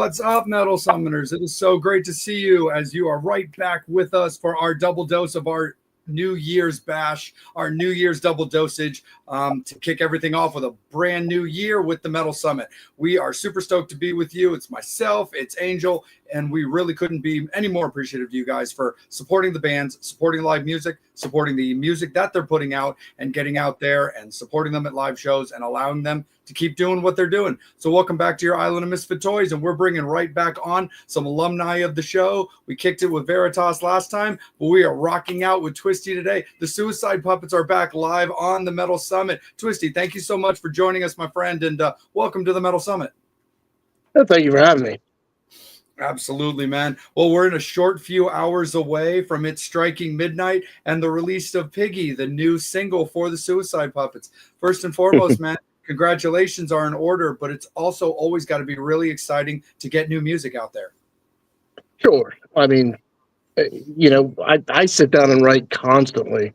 What's up, Metal Summoners? It is so great to see you as you are right back with us for our double dose of our New Year's bash, our New Year's double dosage to kick everything off with a brand new year with the Metal Summit. We are super stoked to be with you. It's myself, it's Angel, and we really couldn't be any more appreciative of you guys for supporting the bands, supporting live music, supporting the music that they're putting out and getting out there and supporting them at live shows and allowing them to keep doing what they're doing. So welcome back to your Island of Misfit Toys, and we're bringing right back on some alumni of the show. We kicked it with Veritas last time, but we are rocking out with Twisty today. The Suicide Puppets are back live on the Metal Summit. Twisty, thank you so much for joining us, my friend, and welcome to the Metal Summit. Thank you for having me. Absolutely, man. Well, we're in a short few hours away from it striking midnight and the release of Piggy, the new single for the Suicide Puppets. First and foremost, man, congratulations are in order, but it's also always got to be really exciting to get new music out there. Sure. I mean, I sit down and write constantly,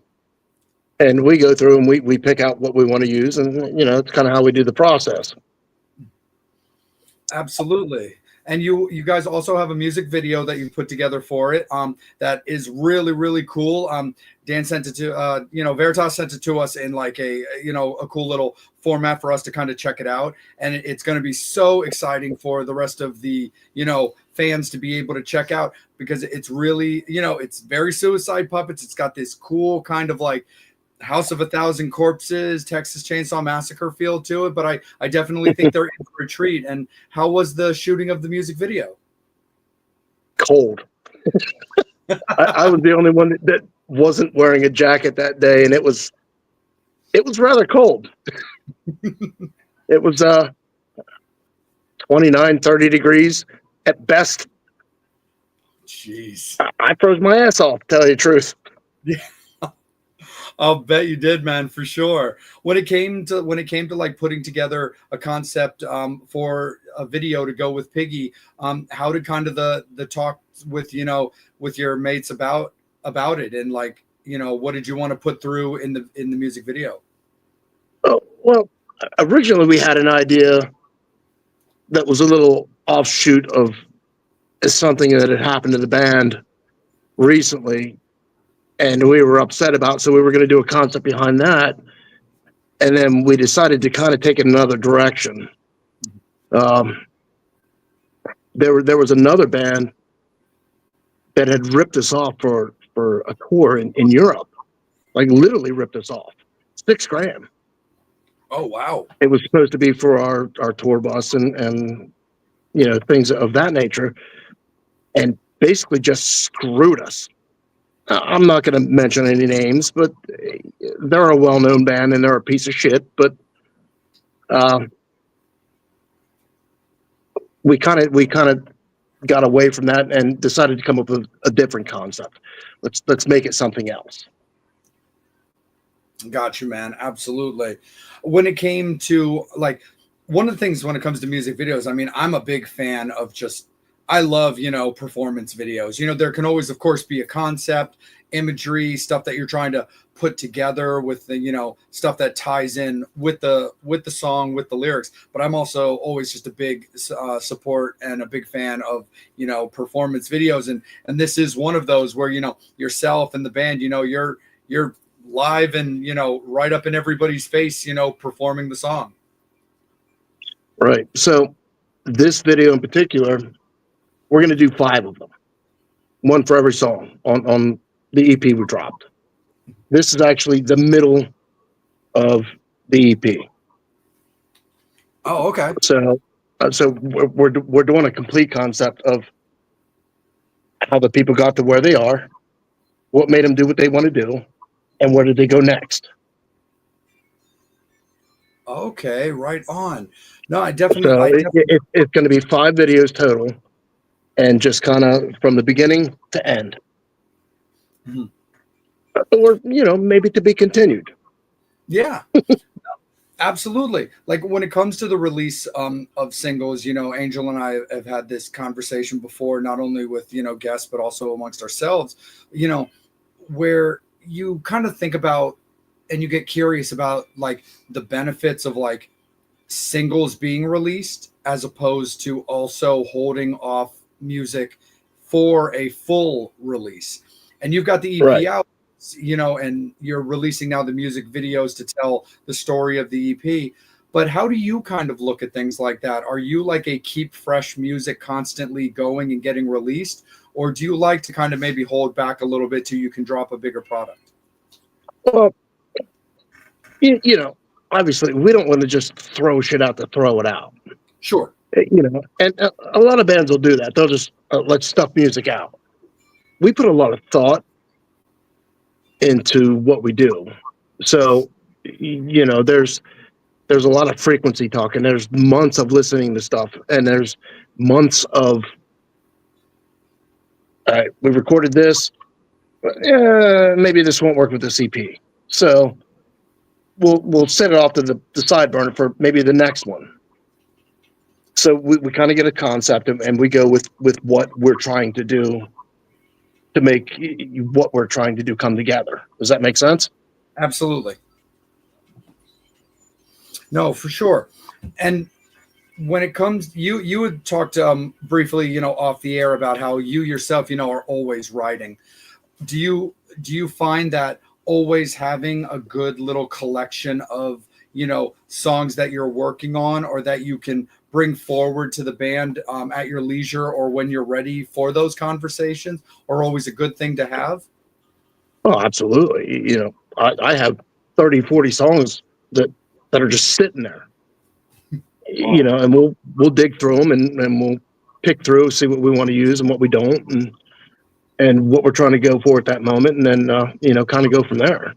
and we go through and we pick out what we want to use, and it's kind of how we do the process. Absolutely. And you guys also have a music video that you put together for it that is really, really cool. Dan sent it to, Veritas sent it to us in like a cool little format for us to kind of check it out. And it's going to be so exciting for the rest of the, fans to be able to check out, because it's really, it's very Suicide Puppets. It's got this cool kind of like House of a Thousand Corpses, Texas Chainsaw Massacre feel to it, but I definitely think they're in for a treat. And how was the shooting of the music video? Cold. I was the only one that wasn't wearing a jacket that day, and it was rather cold. It was 29, 30 degrees at best. Jeez. I froze my ass off, to tell you the truth. Yeah. I'll bet you did, man, for sure. When it came to like putting together a concept for a video to go with Piggy, how did kind of the talk with with your mates about it, and like what did you want to put through in the music video? Oh, well, originally we had an idea that was a little offshoot of something that had happened to the band recently, and we were upset about, so we were going to do a concept behind that. And then we decided to kind of take it another direction. There was another band that had ripped us off for a tour in Europe, like literally ripped us off. $6,000. Oh, wow. It was supposed to be for our tour bus and things of that nature, and basically just screwed us. I'm not going to mention any names, but they're a well-known band and they're a piece of shit. But we kind of got away from that and decided to come up with a different concept. Let's make it something else. Got you, man. Absolutely. When it came to like one of the things when it comes to music videos, I mean, I'm a big fan of I love, performance videos. There can always, of course, be a concept, imagery, stuff that you're trying to put together with the, stuff that ties in with the song, with the lyrics. But I'm also always just a big support and a big fan of, performance videos. And this is one of those where, yourself and the band, you're live and, right up in everybody's face, performing the song. Right. So this video in particular, we're going to do 5 of them, one for every song on the EP we dropped. This is actually the middle of the EP. Oh, okay. So we're doing a complete concept of how the people got to where they are, what made them do what they want to do, and where did they go next. Okay, right on. No, It's going to be 5 videos total, and just kind of from the beginning to end. Mm-hmm. Or, maybe to be continued. Yeah, absolutely. Like when it comes to the release of singles, Angel and I have had this conversation before, not only with, guests, but also amongst ourselves, where you kind of think about and you get curious about like the benefits of like singles being released as opposed to also holding off music for a full release. And you've got the EP Right. out, and you're releasing now the music videos to tell the story of the EP. But how do you kind of look at things like that? Are you like a keep fresh music constantly going and getting released? Or do you like to kind of maybe hold back a little bit till you can drop a bigger product? Well, obviously we don't want to just throw shit out to throw it out. Sure. And a lot of bands will do that. They'll just let stuff music out. We put a lot of thought into what we do. So, there's a lot of frequency talk, and there's months of listening to stuff, and there's months of, all right, we recorded this, maybe this won't work with this EP. So we'll set it off to the side burner for maybe the next one. So we kind of get a concept, and we go with what we're trying to do to make what we're trying to do come together. Does that make sense? Absolutely. No, for sure. And when it comes, you had talked briefly, off the air about how you yourself, are always writing. Do you find that always having a good little collection of, songs that you're working on or that you can bring forward to the band at your leisure or when you're ready for those conversations are always a good thing to have? Oh, absolutely. I have 30, 40 songs that are just sitting there, and we'll dig through them and we'll pick through, see what we want to use and what we don't, and what we're trying to go for at that moment. And then, kind of go from there.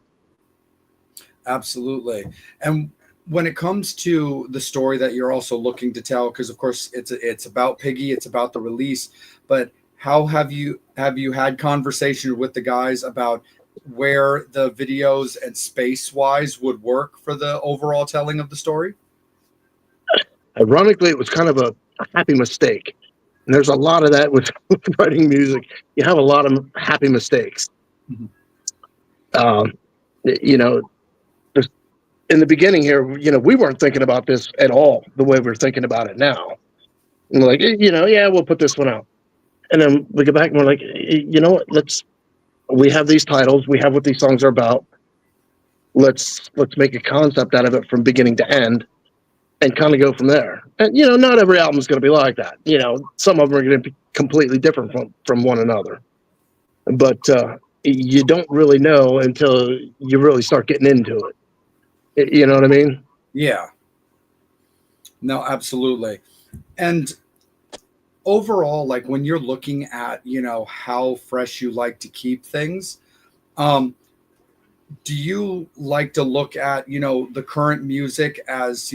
Absolutely. And when it comes to the story that you're also looking to tell, because of course it's about Piggy, it's about the release, but how have you had conversation with the guys about where the videos and space wise would work for the overall telling of the story? Ironically, it was kind of a happy mistake. And there's a lot of that with writing music. You have a lot of happy mistakes. Mm-hmm. In the beginning here, we weren't thinking about this at all the way we're thinking about it now. And we're like, we'll put this one out. And then we go back and we're like, what? We have these titles. We have what these songs are about. Let's make a concept out of it from beginning to end and kind of go from there. And, not every album is going to be like that. Some of them are going to be completely different from one another. But you don't really know until you really start getting into it. You know what I mean? Yeah. No, absolutely. And overall, like when you're looking at, how fresh you like to keep things, do you like to look at, the current music as,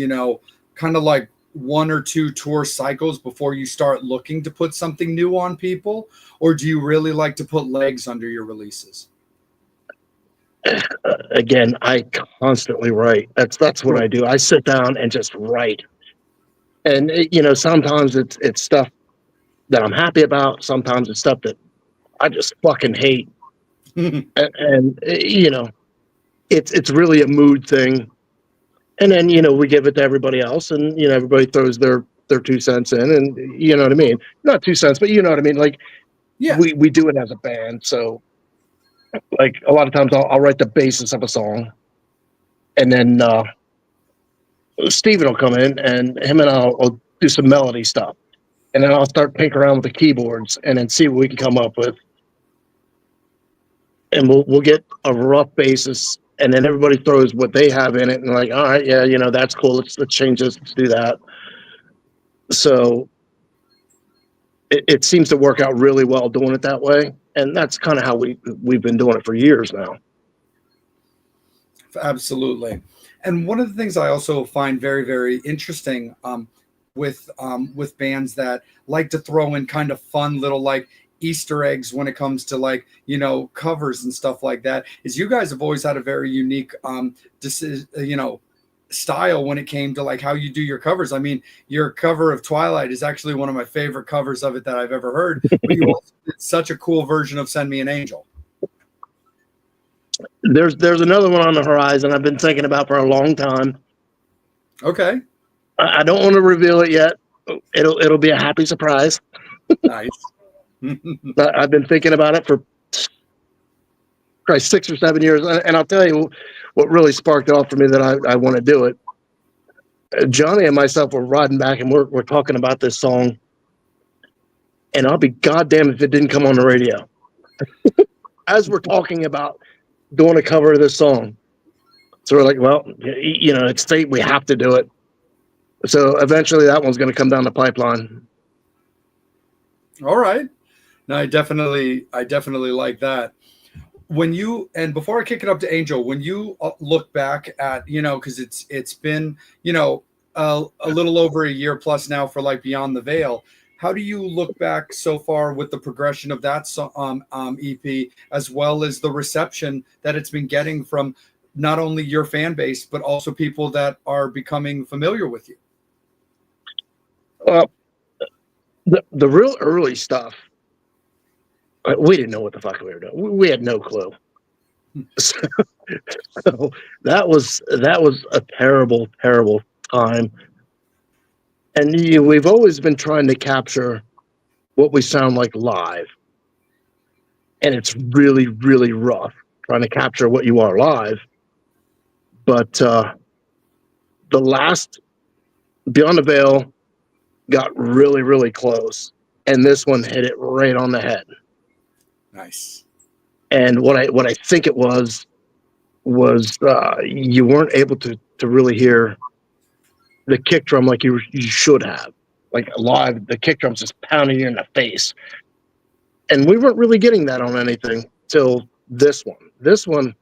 kind of like one or two tour cycles before you start looking to put something new on people? Or do you really like to put legs under your releases? Again, I constantly write. That's what I do. I sit down and just write. And sometimes it's stuff that I'm happy about. Sometimes it's stuff that I just fucking hate. and it's really a mood thing. And then we give it to everybody else, and everybody throws their 2 cents in, and you know what I mean. Not 2 cents, but you know what I mean. Like, yeah, we do it as a band, so. Like a lot of times I'll write the basis of a song, and then Steven will come in and him and I'll do some melody stuff. And then I'll start tinkering around with the keyboards and then see what we can come up with. And we'll get a rough basis, and then everybody throws what they have in it and like, all right, yeah, that's cool. Let's change this, let's do that. So it seems to work out really well doing it that way. And that's kind of how we've been doing it for years now. Absolutely. And one of the things I also find very, very interesting with bands that like to throw in kind of fun little like Easter eggs when it comes to like, covers and stuff like that is you guys have always had a very unique style when it came to like how you do your covers. I mean, your cover of Twilight is actually one of my favorite covers of it that I've ever heard. But you also did such a cool version of Send Me an Angel. There's another one on the horizon I've been thinking about for a long time. Okay. I don't want to reveal it yet. It'll be a happy surprise. Nice. I've been thinking about it for probably 6 or 7 years, and I'll tell you what really sparked it off for me that I want to do it. Johnny and myself were riding back, and we're talking about this song, and I'll be goddamn if it didn't come on the radio as we're talking about doing a cover of this song. So we're like, well, it's fate. We have to do it. So eventually, that one's going to come down the pipeline. All right. No, I definitely like that. And before I kick it up to Angel, when you look back at, because it's been, a little over a year plus now for like Beyond the Veil, how do you look back so far with the progression of that EP, as well as the reception that it's been getting from not only your fan base, but also people that are becoming familiar with you? The real early stuff, we didn't know what the fuck we were doing. We had no clue. So that was a terrible, terrible time. And we've always been trying to capture what we sound like live. And it's really, really rough trying to capture what you are live. But the last Beyond the Veil got really, really close. And this one hit it right on the head. Nice. And what I think it was you weren't able to really hear the kick drum like you should have. Like live, the kick drum's just pounding you in the face. And we weren't really getting that on anything till this one. This one,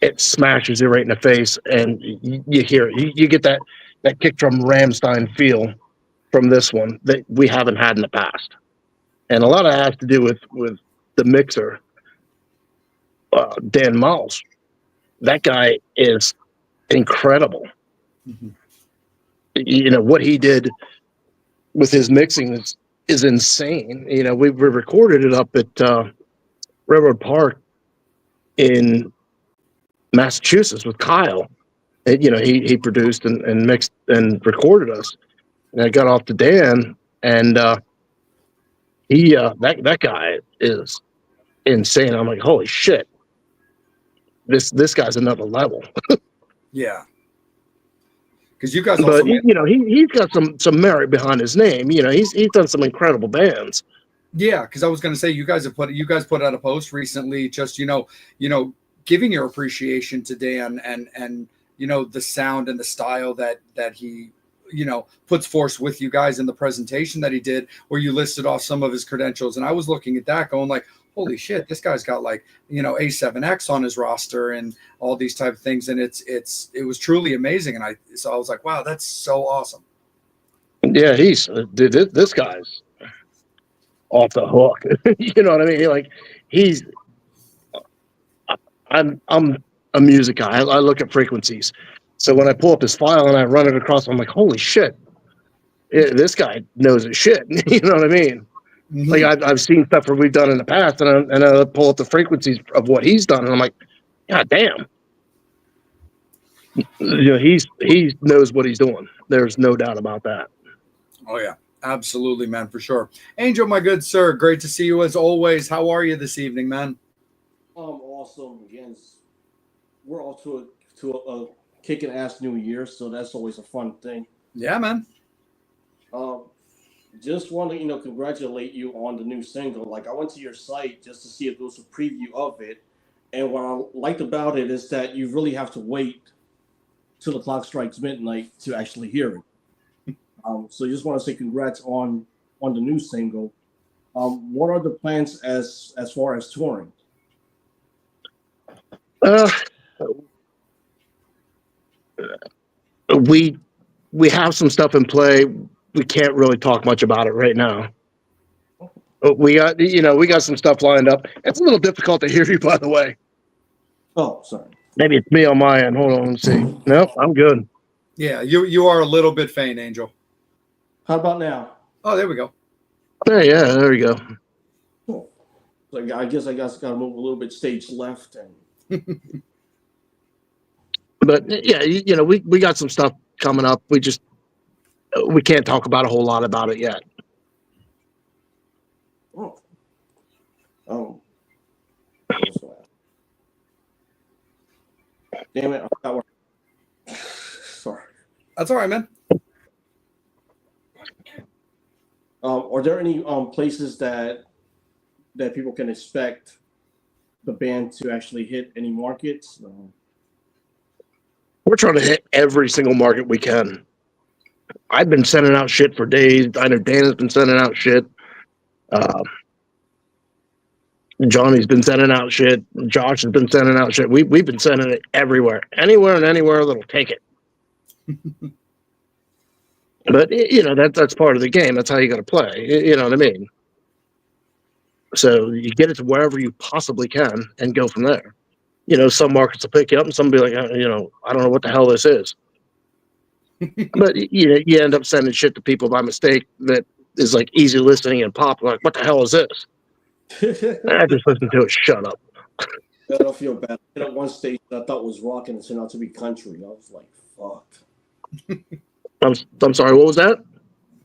it smashes you right in the face, and you hear it. You get that kick drum Rammstein feel from this one that we haven't had in the past. And a lot of that has to do with the mixer, Dan Miles. That guy is incredible. Mm-hmm. What he did with his mixing is insane. We recorded it up at Railroad Park in Massachusetts with Kyle. He produced and mixed and recorded us. And I got off to Dan, and that guy is insane. I'm like, holy shit, this guy's another level. Yeah, because you guys, but he's got some merit behind his name. He's done some incredible bands. Yeah, because I was going to say you guys put out a post recently, just giving your appreciation to Dan and the sound and the style that he puts forth with you guys in the presentation that he did, where you listed off some of his credentials. And I was looking at that going like, holy shit, this guy's got like, A7X on his roster and all these type of things. And it was truly amazing. And I was like, wow, that's so awesome. Yeah, this guy's off the hook. You know what I mean? Like I'm a music guy. I look at frequencies. So when I pull up his file and I run it across, I'm like, holy shit, this guy knows his shit. You know what I mean? Mm-hmm. Like I've seen stuff where we've done in the past, and I pull up the frequencies of what he's done, and I'm like, God damn. He knows what he's doing. There's no doubt about that. Oh yeah, absolutely, man, for sure. Angel, my good sir, great to see you as always. How are you this evening, man? Awesome. Again, we're all to a kicking ass new year, so that's always a fun thing. Yeah, man. Just want to congratulate you on the new single. Like, I went to your site just to see if there was a preview of it, and what I liked about it is that you really have to wait till the clock strikes midnight to actually hear it. So just want to say congrats on the new single. What are the plans as far as touring? We have some stuff in play. We can't really talk much about it right now. We got some stuff lined up. It's a little difficult to hear you, by the way. Oh, sorry. Maybe it's me on my end. Hold on, let's see. Nope, I'm good. Yeah, you are a little bit faint, Angel. How about now? Oh, there we go. Yeah, there we go. Cool. So I guess got to move a little bit stage left and. But yeah, we got some stuff coming up. We can't talk about a whole lot about it yet. Oh. Damn it! I forgot where- Sorry. That's all right, man. Are there any places that people can expect the band to actually hit any markets? We're trying to hit every single market we can. I've been sending out shit for days. I know Dana's been sending out shit. Johnny's been sending out shit. Josh has been sending out shit. We've been sending it everywhere, anywhere and anywhere that'll take it. But that's part of the game. That's how you got to play. You know what I mean? So you get it to wherever you possibly can and go from there. Some markets will pick you up, and some will be like, I don't know what the hell this is. But you end up sending shit to people by mistake that is like easy listening and pop. Like, what the hell is this? I just listened to it. Shut up. I don't feel bad. I hit up one station I thought was rock and it turned out to be country. I was like, fuck. I'm sorry. What was that?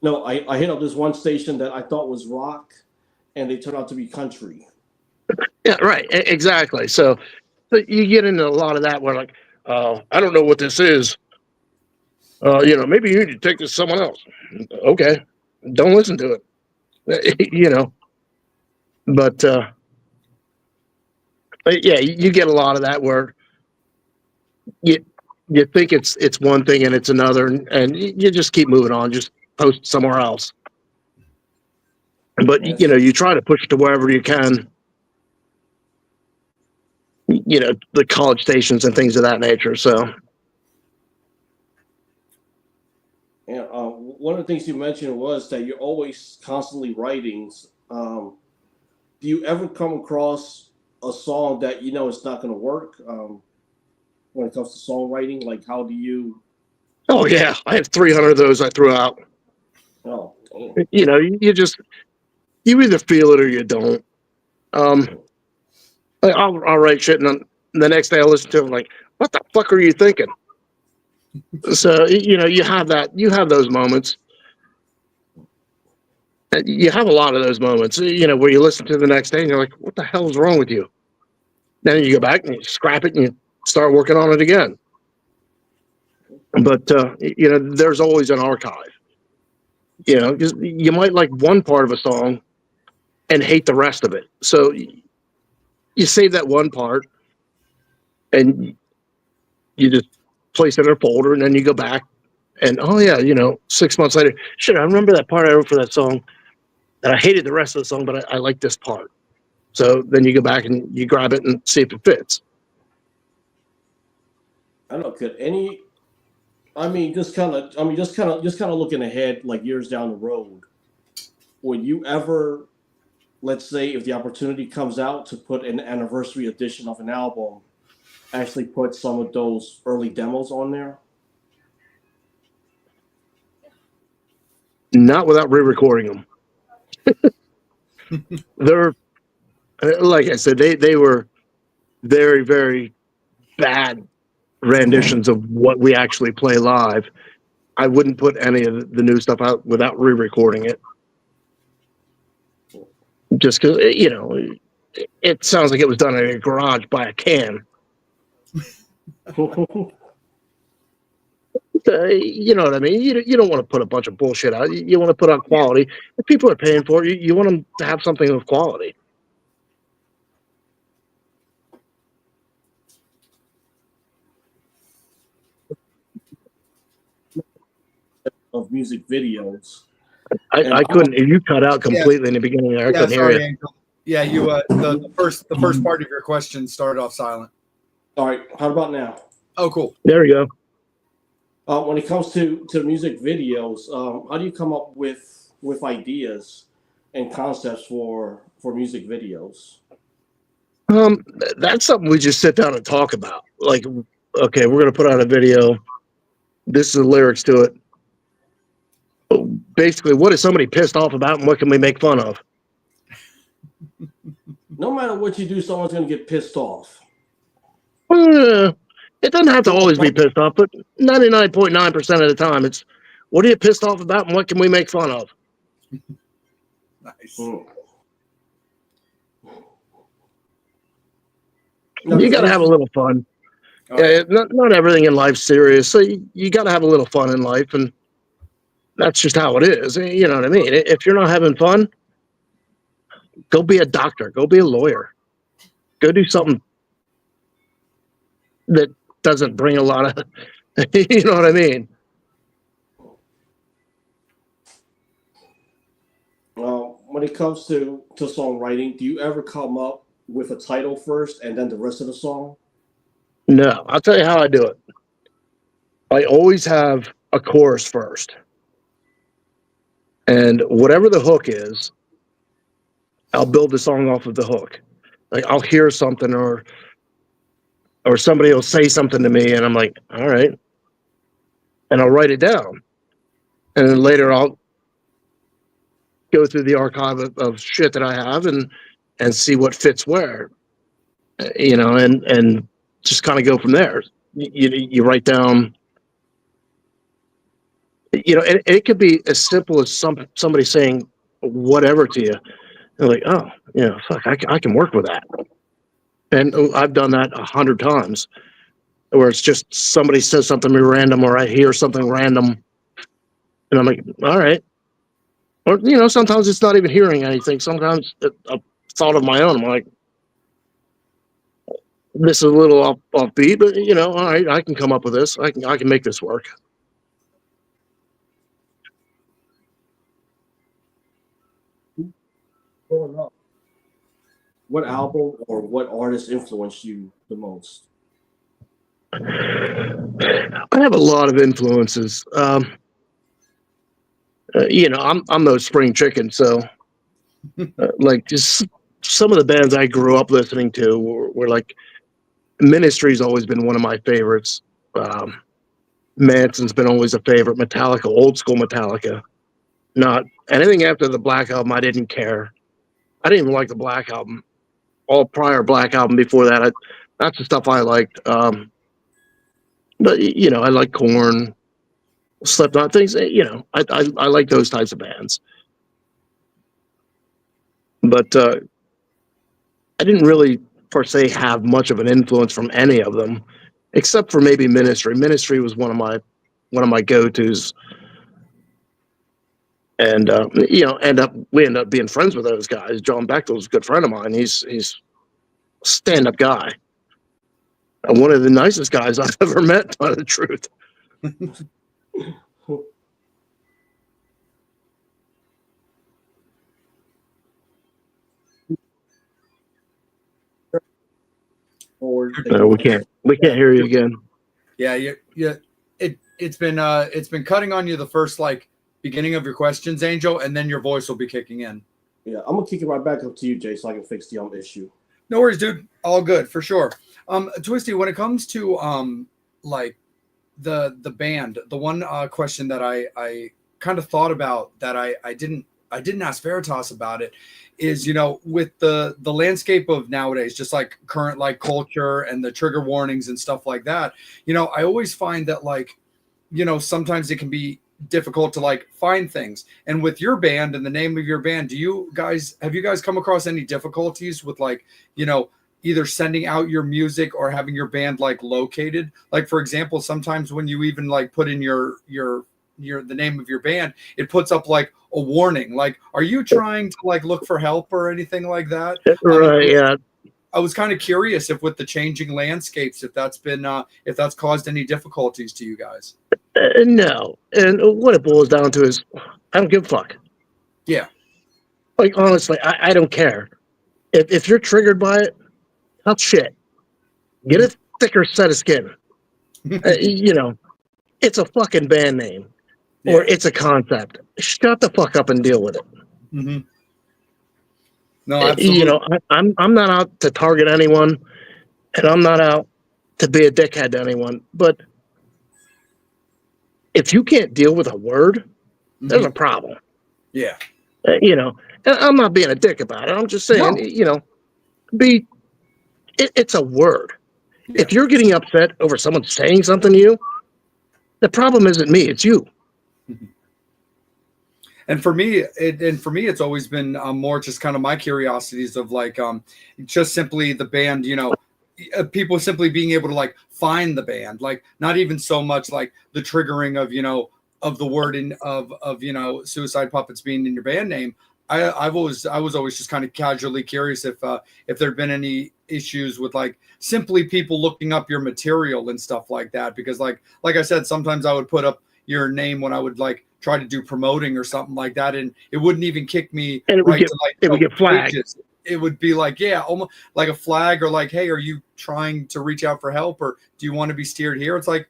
No, I hit up this one station that I thought was rock, and they turned out to be country. Yeah, right. Exactly. So you get into a lot of that where like, I don't know what this is. Maybe you need to take this to someone else. Okay. Don't listen to it. But yeah, you get a lot of that where you think it's one thing and it's another, and you just keep moving on, just post somewhere else. But Yes. you try to push it to wherever you can. The college stations and things of that nature. So. Yeah, one of the things you mentioned was that you're always constantly writing. Do you ever come across a song that it's not going to work when it comes to songwriting? Like, how do you? Oh yeah, I have 300 of those I threw out. Oh, damn. You either feel it or you don't. I'll write shit, and then the next day I'll listen to it. I'm like, what the fuck are you thinking? So you have that. You have those moments. You have a lot of those moments. Where you listen to the next day and you're like, what the hell is wrong with you? Then you go back and you scrap it and you start working on it again. But there's always an archive. Because you might like one part of a song and hate the rest of it. So you save that one part and you just place it in a folder, and then you go back and 6 months later, shit, I remember that part I wrote for that song that I hated the rest of the song, but I like this part. So then you go back and you grab it and see if it fits. I don't know. Just kind of looking ahead, like years down the road. Would you ever, let's say, if the opportunity comes out to put an anniversary edition of an album, actually put some of those early demos on there? Not without re-recording them. They're, like I said, they were very, very bad renditions of what we actually play live. I wouldn't put any of the new stuff out without re-recording it. Just because, it sounds like it was done in a garage by a can. You know what I mean? You don't want to put a bunch of bullshit out. You want to put out quality. If people are paying for it, you want them to have something of quality. Of music videos. I couldn't. You cut out completely in the beginning there. I couldn't hear you. Angel. Yeah, you. The first part of your question started off silent. All right. How about now? Oh, cool. There we go. When it comes to music videos, how do you come up with ideas and concepts for music videos? That's something we just sit down and talk about. Like, okay, we're gonna put out a video. This is the lyrics to it. Basically, what is somebody pissed off about, and what can we make fun of? No matter what you do, someone's gonna get pissed off. It doesn't have to always be pissed off, but 99.9% of the time, it's what are you pissed off about and what can we make fun of? Nice. You got to have a little fun. Oh, yeah. Not everything in life's serious, so you got to have a little fun in life, and that's just how it is. You know what I mean? If you're not having fun, go be a doctor, go be a lawyer, go do something that doesn't bring a lot of, you know what I mean? When it comes to songwriting, do you ever come up with a title first and then the rest of the song? No, I'll tell you how I do it. I always have a chorus first. And whatever the hook is, I'll build the song off of the hook. Like I'll hear something or somebody will say something to me and I'm like, all right. And I'll write it down. And then later I'll go through the archive of shit that I have and see what fits where, you know, and just kind of go from there. You write down, you know, and it could be as simple as somebody saying whatever to you. They're like, oh, yeah, fuck, I can work with that. And I've done that 100 times where it's just somebody says something to me random or I hear something random and I'm like, all right. Or, you know, sometimes it's not even hearing anything. Sometimes a thought of my own. I'm like, this is a little offbeat, but you know, all right, I can come up with this. I can make this work. What album or what artist influenced you the most? I have a lot of influences. You know, I'm no spring chicken, so like just some of the bands I grew up listening to were like Ministry's always been one of my favorites. Manson's been always a favorite. Metallica, old school Metallica. Not anything after the Black Album. I didn't care. I didn't even like the Black Album. All prior Black Album before that, that's the stuff I liked. But you know, I like Korn, Slipknot, things. You know, I like those types of bands. But I didn't really, per se, have much of an influence from any of them, except for maybe Ministry. Ministry was one of my go-tos. And you know, we end up being friends with those guys. John Bechtel's a good friend of mine. He's a stand-up guy. And one of the nicest guys I've ever met, to tell you the truth. No, we can't hear you again. Yeah, it's been cutting on you the first like beginning of your questions, Angel, and then your voice will be kicking in. Yeah, I'm gonna kick it right back up to you, Jay, so I can fix the issue. No worries, dude. All good for sure. Twisty, when it comes to like the band, the one question that I kind of thought about that I didn't ask Veritas about it is, you know, with the landscape of nowadays, just like current like culture and the trigger warnings and stuff like that, you know, I always find that like, you know, sometimes it can be difficult to like find things. And with your band and the name of your band, have you guys come across any difficulties with like, you know, either sending out your music or having your band like located? Like, for example, sometimes when you even like put in your the name of your band, it puts up like a warning. Like, are you trying to like look for help or anything like that? Right, yeah. I was kind of curious if with the changing landscapes, if that's been if that's caused any difficulties to you guys. No. And what it boils down to is I don't give a fuck. Yeah. Like, honestly, I don't care. If you're triggered by it, tough shit. Get a thicker set of skin. You know, it's a fucking band name or it's a concept. Shut the fuck up and deal with it. Mm-hmm. No, absolutely. You know, I'm not out to target anyone, and I'm not out to be a dickhead to anyone. But if you can't deal with a word, there's a problem. Yeah. You know, and I'm not being a dick about it. I'm just saying, you know, it's a word. If you're getting upset over someone saying something to you, the problem isn't me, it's you. And for me, it's always been more just kind of my curiosities of like just simply the band, people simply being able to like find the band, like not even so much like the triggering of of the word of Suicide Puppets being in your band name. I was always just kind of casually curious if there'd been any issues with like simply people looking up your material and stuff like that, because like I said, sometimes I would put up your name when I would like try to do promoting or something like that, and it wouldn't even kick me And it would right get, to like it would get flagged. pages. It would be like, yeah, almost like a flag, or like, hey, are you trying to reach out for help, or do you want to be steered here? It's like,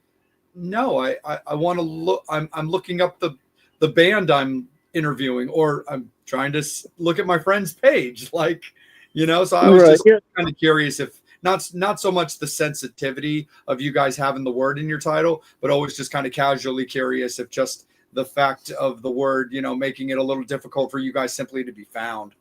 no, I want to look. I'm looking up the band I'm interviewing, or I'm trying to look at my friend's page, like, So I was just kind of curious if not so much the sensitivity of you guys having the word in your title, but always just kind of casually curious if just the fact of the word, making it a little difficult for you guys simply to be found.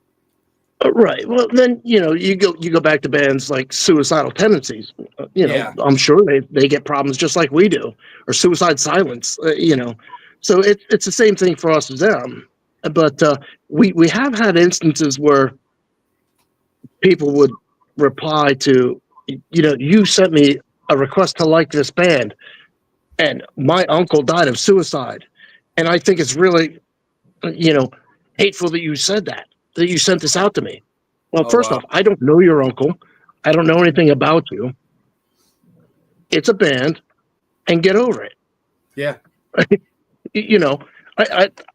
Right. Well, then you go back to bands like Suicidal Tendencies. Yeah. I'm sure they get problems just like we do, or Suicide Silence. So it's the same thing for us as them. But we have had instances where people would reply to, you sent me a request to like this band, and my uncle died of suicide, and I think it's really, hateful that you said that you sent this out to me. Well, first off, I don't know your uncle. I don't know anything about you. It's a band, and get over it. Yeah.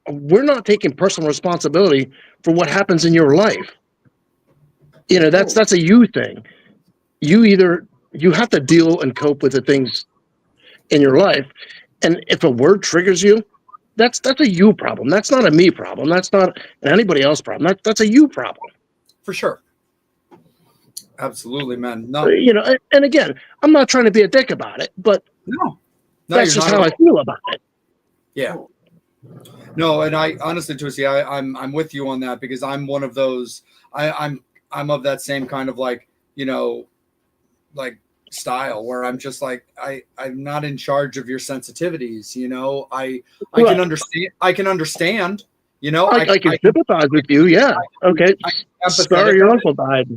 We're not taking personal responsibility for what happens in your life. That's a you thing. You have to deal and cope with the things in your life. And if a word triggers you, that's a you problem. That's not a me problem. That's not an anybody else problem. That's a you problem. For sure. Absolutely, man. No. And again, I'm not trying to be a dick about it, but that's just how I feel about it. Yeah. No, and I honestly, Twisty, I'm with you on that, because I'm one of those. I'm of that same kind of like like style where I'm just like I'm not in charge of your sensitivities. I can understand. I can understand. I can sympathize with you. Yeah. Okay. Sorry, your uncle died.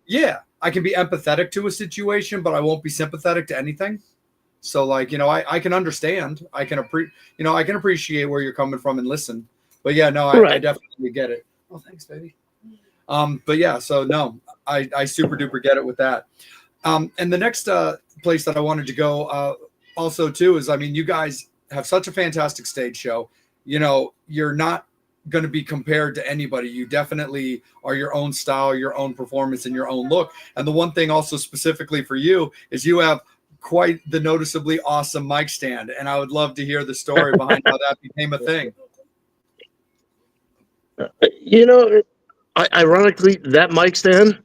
Yeah, I can be empathetic to a situation, but I won't be sympathetic to anything. So like, I can understand. I can appreciate where you're coming from and listen. But yeah, no, I definitely get it. Oh, thanks, baby. But yeah, so no, I super duper get it with that. And the next place that I wanted to go also too is, you guys have such a fantastic stage show. You're not going to be compared to anybody. You definitely are your own style, your own performance, and your own look. And the one thing also specifically for you is you have quite the noticeably awesome mic stand. And I would love to hear the story behind how that became a thing. Ironically, that mic stand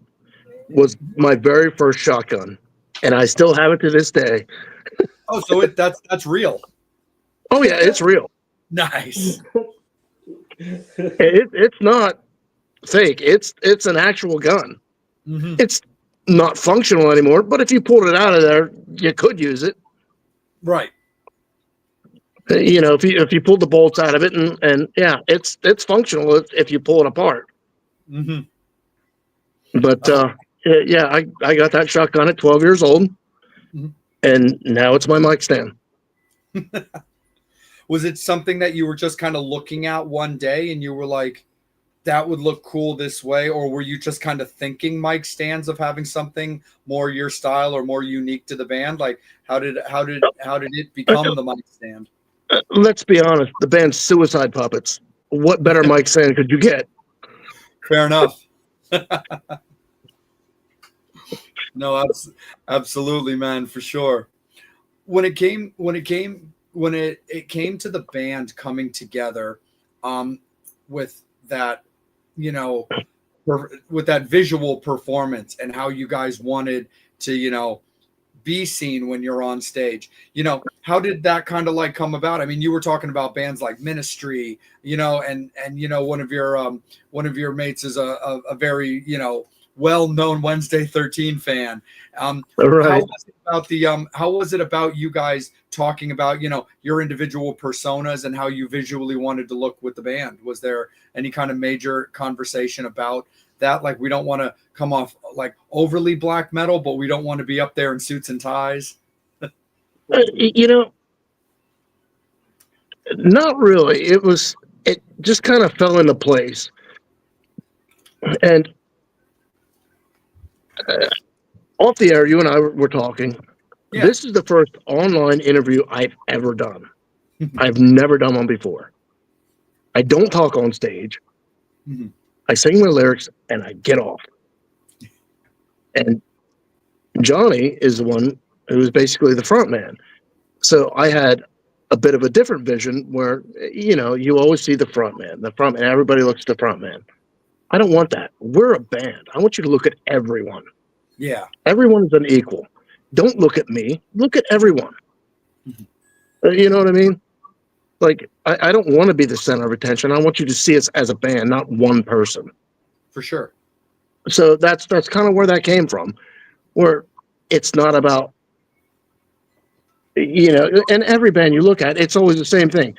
was my very first shotgun, and I still have it to this day. Oh, so that's real. Oh yeah, it's real. Nice. It's not fake. It's an actual gun. Mm-hmm. It's not functional anymore, but if you pulled it out of there, you could use it. Right. If you pulled the bolts out of it, and yeah, it's functional if you pull it apart. Mm-hmm. But yeah, I got that shotgun at 12 years old, and now it's my mic stand. Was it something that you were just kind of looking at one day and you were like, that would look cool this way? Or were you just kind of thinking mic stands of having something more your style or more unique to the band? Like how did it become the mic stand? Let's be honest, the band's Suicide Puppets. What better mic stand could you get? Fair enough. No, absolutely, man, for sure. When it came to the band coming together, with that, with that visual performance and how you guys wanted to, be seen when you're on stage, how did that kind of like come about? You were talking about bands like Ministry, and one of your mates is a very, well-known Wednesday 13 fan. Right. How was it about you guys talking about, your individual personas and how you visually wanted to look with the band? Was there any kind of major conversation about that? Like, we don't want to come off like overly black metal, but we don't want to be up there in suits and ties. Not really. It just kind of fell into place. And off the air, you and I were talking. Yeah. This is the first online interview I've ever done. I've never done one before. I don't talk on stage. Mm-hmm. I sing my lyrics and I get off. And Johnny is the one who is basically the front man. So I had a bit of a different vision where, you always see the front man, everybody looks at the front man. I don't want that. We're a band. I want you to look at everyone. Yeah. Everyone is an equal. Don't look at me. Look at everyone. Mm-hmm. You know what I mean? Like, I don't want to be the center of attention. I want you to see us as a band, not one person. For sure. So that's kind of where that came from, where it's not about, and every band you look at, it's always the same thing.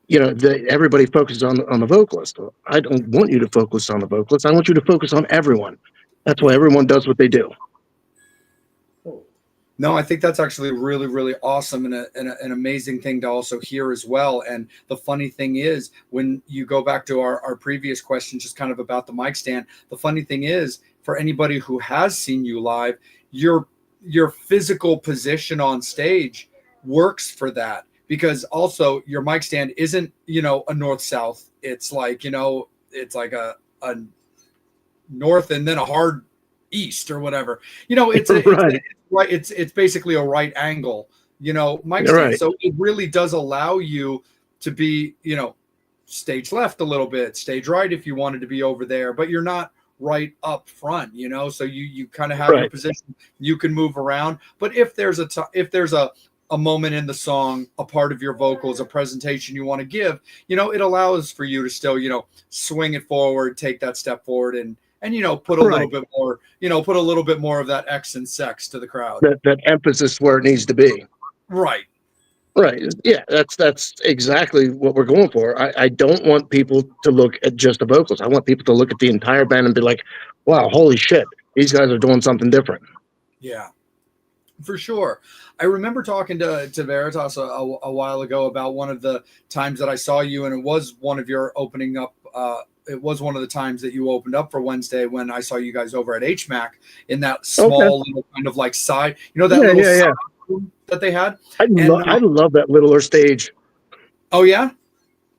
Everybody focuses on the vocalist. I don't want you to focus on the vocalist. I want you to focus on everyone. That's why everyone does what they do. No, I think that's actually really, really awesome and an amazing thing to also hear as well. And the funny thing is, when you go back to our previous question, just kind of about the mic stand, the funny thing is, for anybody who has seen you live, your physical position on stage works for that, because also your mic stand isn't, a north-south. It's like, it's like a north and then a hard east or whatever. It's basically a right angle, mic stand. Right. So it really does allow you to be, stage left a little bit, stage right if you wanted to be over there, but you're not right up front, so you kind of have your position. You can move around, but if there's a moment in the song, a part of your vocals, a presentation you want to give, it allows for you to still, swing it forward, take that step forward, and put a little bit more, put a little bit more of that X and sex to the crowd. That emphasis where it needs to be. Right. Yeah, that's exactly what we're going for. I don't want people to look at just the vocals. I want people to look at the entire band and be like, wow, holy shit, these guys are doing something different. Yeah, for sure. I remember talking to Veritas a while ago about one of the times that I saw you, and it was one of your opening up. It was one of the times that you opened up for Wednesday when I saw you guys over at HMAC in that small little kind of like side, side room that they had. I love that littler stage. Oh yeah,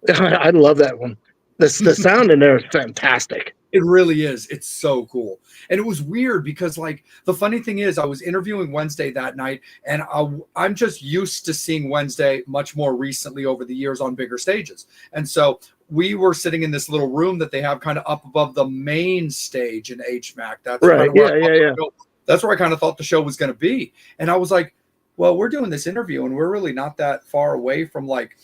I love that one. The sound in there is fantastic. It really is. It's so cool. And it was weird because, like, the funny thing is, I was interviewing Wednesday that night, and I'm just used to seeing Wednesday much more recently over the years on bigger stages. And so we were sitting in this little room that they have kind of up above the main stage in HMAC. That's right. That's where I kind of thought the show was going to be. And I was like, well, we're doing this interview, and we're really not that far away from, like,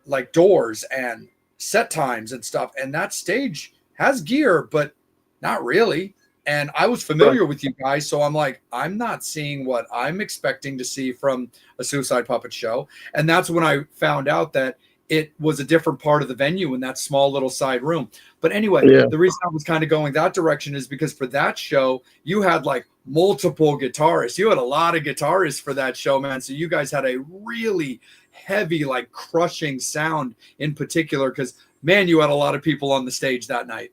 like doors and set times and stuff. And that stage has gear, but not really. And I was familiar with you guys, so I'm like, I'm not seeing what I'm expecting to see from a Suicide Puppet show. And that's when I found out that it was a different part of the venue in that small little side room. But anyway, the reason I was kind of going that direction is because for that show, you had like multiple guitarists. You had a lot of guitarists for that show, man. So you guys had a really heavy, like crushing sound in particular, because man, you had a lot of people on the stage that night.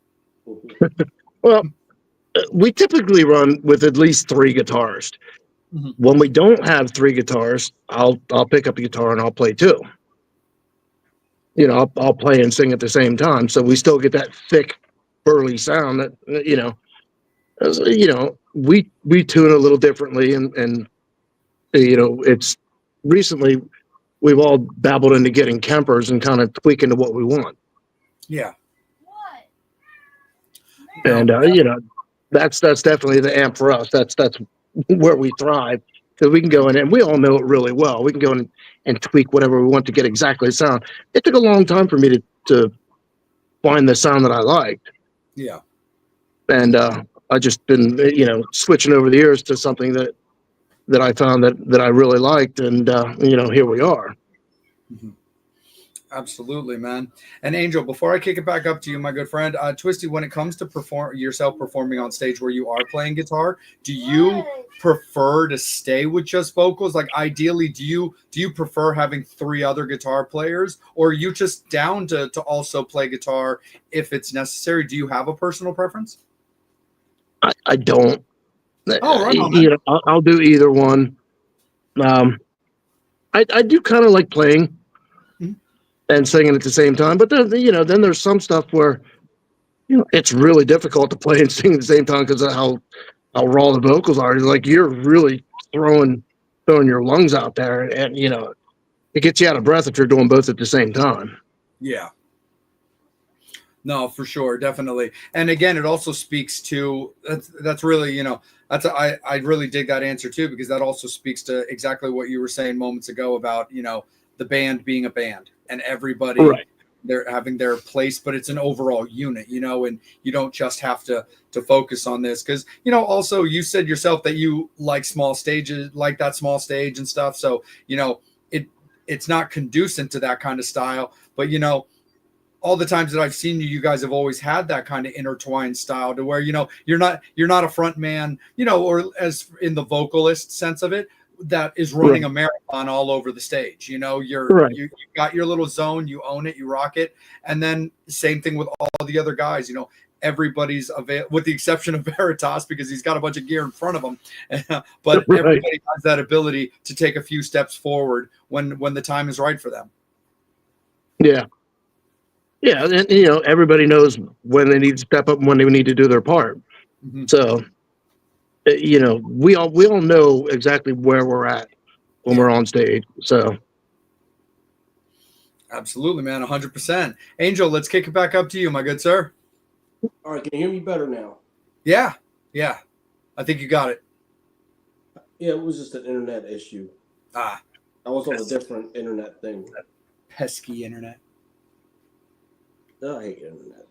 Well, we typically run with at least 3 guitarists. Mm-hmm. When we don't have 3 guitarists, I'll pick up a guitar and I'll play 2. I'll play and sing at the same time, so we still get that thick, burly sound that we tune a little differently, and it's recently we've all babbled into getting Kempers and kind of tweaking to what we want. Yeah. And that's definitely the amp for us. That's where we thrive, because we can go in and we all know it really well. We can go in and tweak whatever we want to get exactly the sound. It took a long time for me to find the sound that I liked. Yeah. and I just been switching over the years to something that I found that I really liked, and here we are. Mhm. Absolutely, man. And Angel, before I kick it back up to you, my good friend, Twisty, when it comes to yourself performing on stage where you are playing guitar, do you prefer to stay with just vocals? Like ideally, do you prefer having three other guitar players, or are you just down to also play guitar if it's necessary? Do you have a personal preference? I don't. Oh, right on, man. I'll do either one. Um, I do kind of like playing Mhm. and singing at the same time, but then there's some stuff where it's really difficult to play and sing at the same time because of how raw the vocals are. Like you're really throwing your lungs out there, and it gets you out of breath if you're doing both at the same time. Yeah. No, for sure, definitely. And again, it also speaks to that's really, I really dig that answer too, because that also speaks to exactly what you were saying moments ago about, the band being a band and everybody Right. they're having their place, but it's an overall unit, and you don't just have to focus on this because, also you said yourself that you like small stages, like that small stage and stuff. So, it it's not conducive to that kind of style, but all the times that I've seen you, you guys have always had that kind of intertwined style to where, you're not a front man, or as in the vocalist sense of it, that is running Right. a marathon all over the stage. Right. You got your little zone, you own it, you rock it. And then same thing with all the other guys, everybody's with the exception of Veritas because he's got a bunch of gear in front of him. But Right. everybody has that ability to take a few steps forward when the time is right for them. Yeah. Yeah, and everybody knows when they need to step up and when they need to do their part. Mhm. So, we all know exactly where we're at when Yeah. we're on stage. So, Absolutely, man. 100%. Angel, let's kick it back up to you, my good sir. All right, can you hear me better now? Yeah. Yeah. I think you got it. Yeah, it was just an internet issue. Ah, I was on a different internet thing. pesky internet. I hate internet.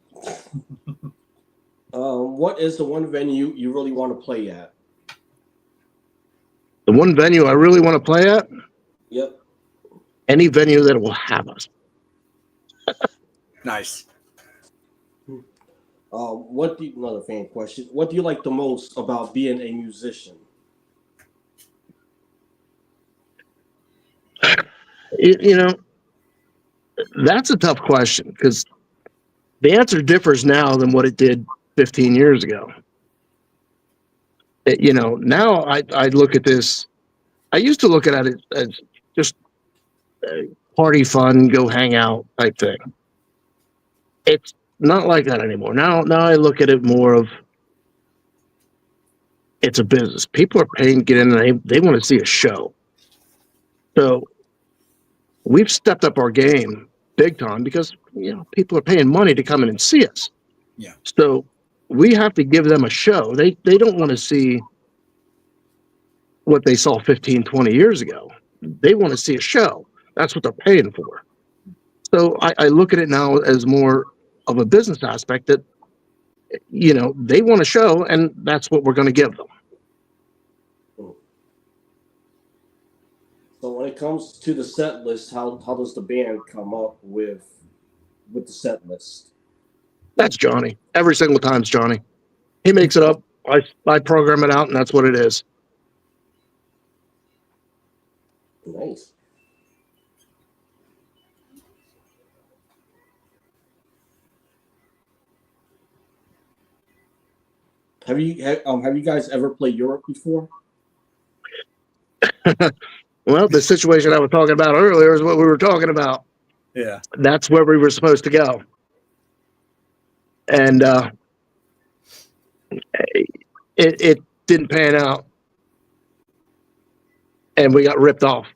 What is the one venue you really want to play at? the one venue I really want to play at, Yep. any venue that will have us. Nice. Another fan question. What do you like the most about being a musician? You know, that's a tough question because the answer differs now than what it did 15 years ago. Now I look at this. I used to look at it as just party fun, go hang out type thing. It's not like that anymore. Now I look at it more of it's a business. People are paying to get in and they want to see a show. So we've stepped up our game big time because people are paying money to come in and see us. Yeah. So we have to give them a show. They don't want to see what they saw 15, 20 years ago. They want to see a show. That's what they're paying for. So I look at it now as more of a business aspect that, they want a show and that's what we're going to give them. So when it comes to the set list, how does the band come up with the set list? That's Johnny. Every single time it's Johnny. He makes it up. I program it out and that's what it is. Nice. Have you guys ever played Europe before? Well, the situation I was talking about earlier is what we were talking about. Yeah. That's where we were supposed to go. And it didn't pan out. And we got ripped off.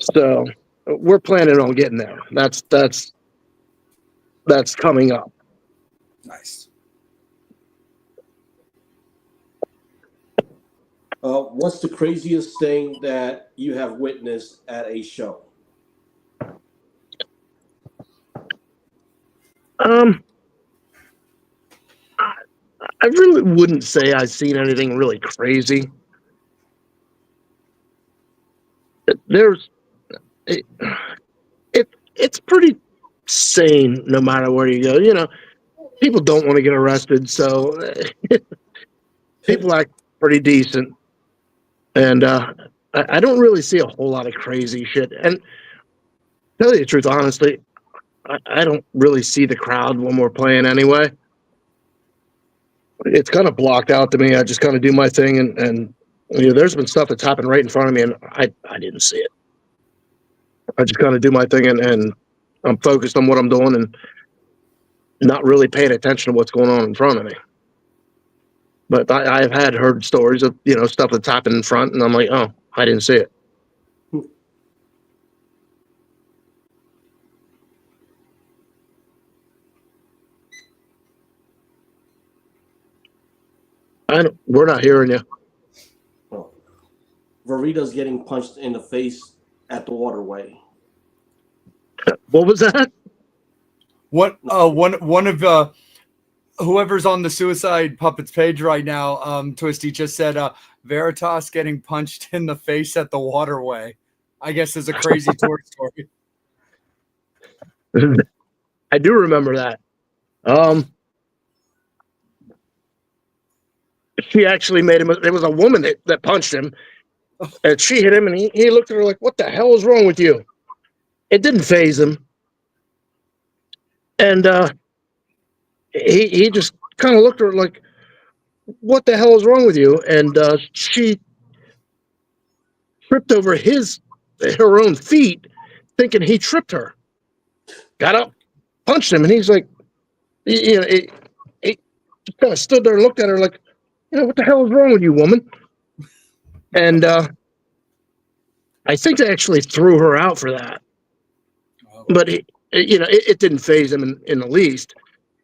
So we're planning on getting there. That's coming up. Nice. What's the craziest thing that you have witnessed at a show? I really wouldn't say I've seen anything really crazy. There's it, it's pretty sane no matter where you go. You know, people don't want to get arrested, so people act pretty decent. And I don't really see a whole lot of crazy shit. And tell you the truth, honestly, I don't really see the crowd when we're playing anyway. It's kind of blocked out to me. I just kind of do my thing, and you know, there's been stuff that's happened right in front of me, and I didn't see it. I just kind of do my thing, and I'm focused on what I'm doing, and not really paying attention to what's going on in front of me. But I've heard stories of, you know, stuff that's happened in front, and I'm like, oh, I didn't see it. We're not hearing you. Well, Verita's getting punched in the face at the waterway. What was that? What one of whoever's on the Suicide Puppets page right now, Twisty just said Veritas getting punched in the face at the waterway. I guess is a crazy tour story. I do remember that. She actually made him. There was a woman that punched him, and she hit him, and he looked at her like, "What the hell is wrong with you?" It didn't faze him, and he just kind of looked at her like, "What the hell is wrong with you?" And she tripped over her own feet, thinking he tripped her. Got up, punched him, and he's like, you know, he just kind of stood there and looked at her like, you know, what the hell is wrong with you, woman? And I think they actually threw her out for that. Oh. But you know, it didn't faze him in the least.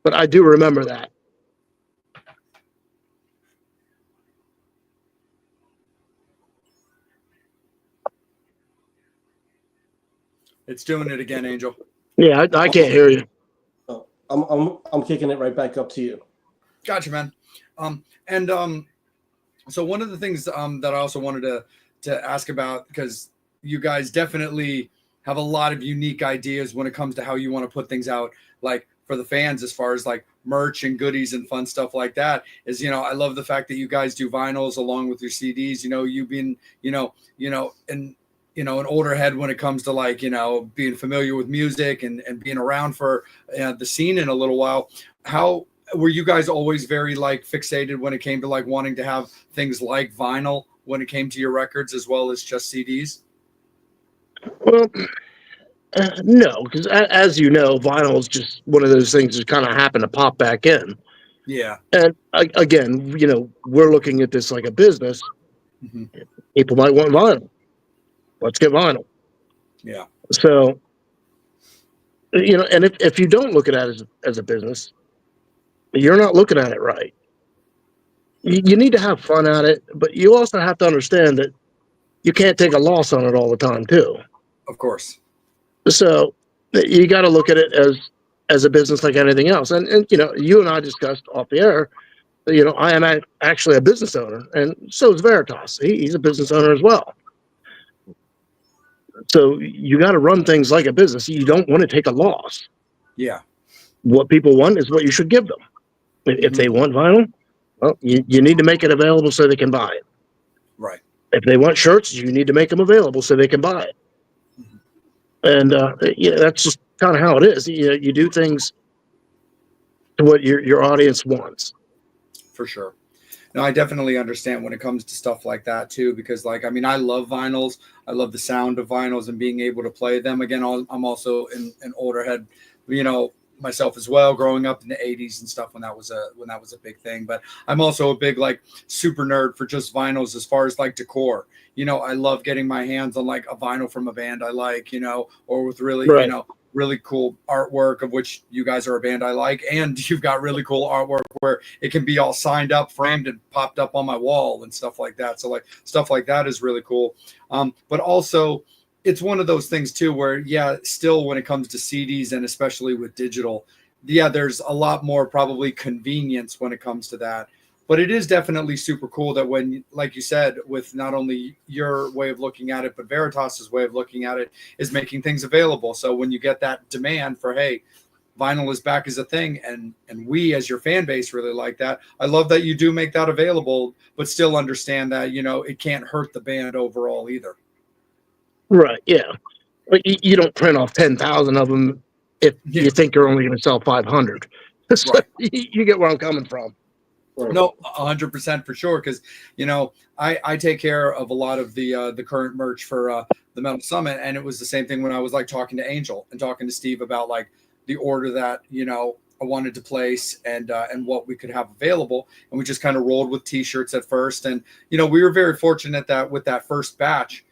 But I do remember that. It's doing it again, Angel. Yeah, I can't hear you. So I'm kicking it right back up to you. Gotcha, man. So one of the things that I also wanted to ask about, because you guys definitely have a lot of unique ideas when it comes to how you want to put things out, like for the fans, as far as like merch and goodies and fun stuff like that, is, you know, I love the fact that you guys do vinyls along with your CDs. You know, you've been, an older head when it comes to, like, you know, being familiar with music and being around for the scene in a little while. How were you guys always very like fixated when it came to like wanting to have things like vinyl when it came to your records as well as just CDs? Well, no, because as you know, vinyl is just one of those things that kind of happen to pop back in. Yeah. And again, you know, we're looking at this like a business. Mm-hmm. People might want vinyl. Let's get vinyl. Yeah. So, you know, and if you don't look at it as a business, you're not looking at it right. You need to have fun at it, but you also have to understand that you can't take a loss on it all the time too. Of course. So you got to look at it as a business like anything else. And you know, you and I discussed off the air, you know, I am actually a business owner, and so is Veritas. He's a business owner as well. So you got to run things like a business. You don't want to take a loss. Yeah. What people want is what you should give them. If they want vinyl, well, you need to make it available so they can buy it. Right. If they want shirts, you need to make them available so they can buy it. Mm-hmm. And yeah, that's just kind of how it is. You do things to what your audience wants. For sure. No, I definitely understand when it comes to stuff like that too, because, like, I mean, I love vinyls. I love the sound of vinyls and being able to play them. Again, I'm also an older head, you know, myself as well, growing up in the 80s and stuff when that was a big thing. But I'm also a big, like, super nerd for just vinyls as far as like decor. You know, I love getting my hands on like a vinyl from a band I like, you know, or with really, Right. you know, really cool artwork, of which you guys are a band I like, and you've got really cool artwork where it can be all signed up, framed, and popped up on my wall and stuff like that. So like stuff like that is really cool. But also it's one of those things too where, yeah, still when it comes to CDs and especially with digital, yeah, there's a lot more probably convenience when it comes to that. But it is definitely super cool that when, like you said, with not only your way of looking at it, but Veritas's way of looking at it is making things available. So when you get that demand for, hey, vinyl is back as a thing, and we as your fan base really like that. I love that you do make that available, but still understand that, you know, it can't hurt the band overall either. Right. Yeah. But you don't print off 10,000 of them if Yeah. you think you're only going to sell 500. So Right. you get where I'm coming from. Right. No, 100% for sure. Because, you know, I take care of a lot of the current merch for the Metal Summit, and it was the same thing when I was like talking to Angel and talking to Steve about like the order that, you know, I wanted to place and what we could have available. And we just kind of rolled with T-shirts at first, and you know, we were very fortunate that with that first batch,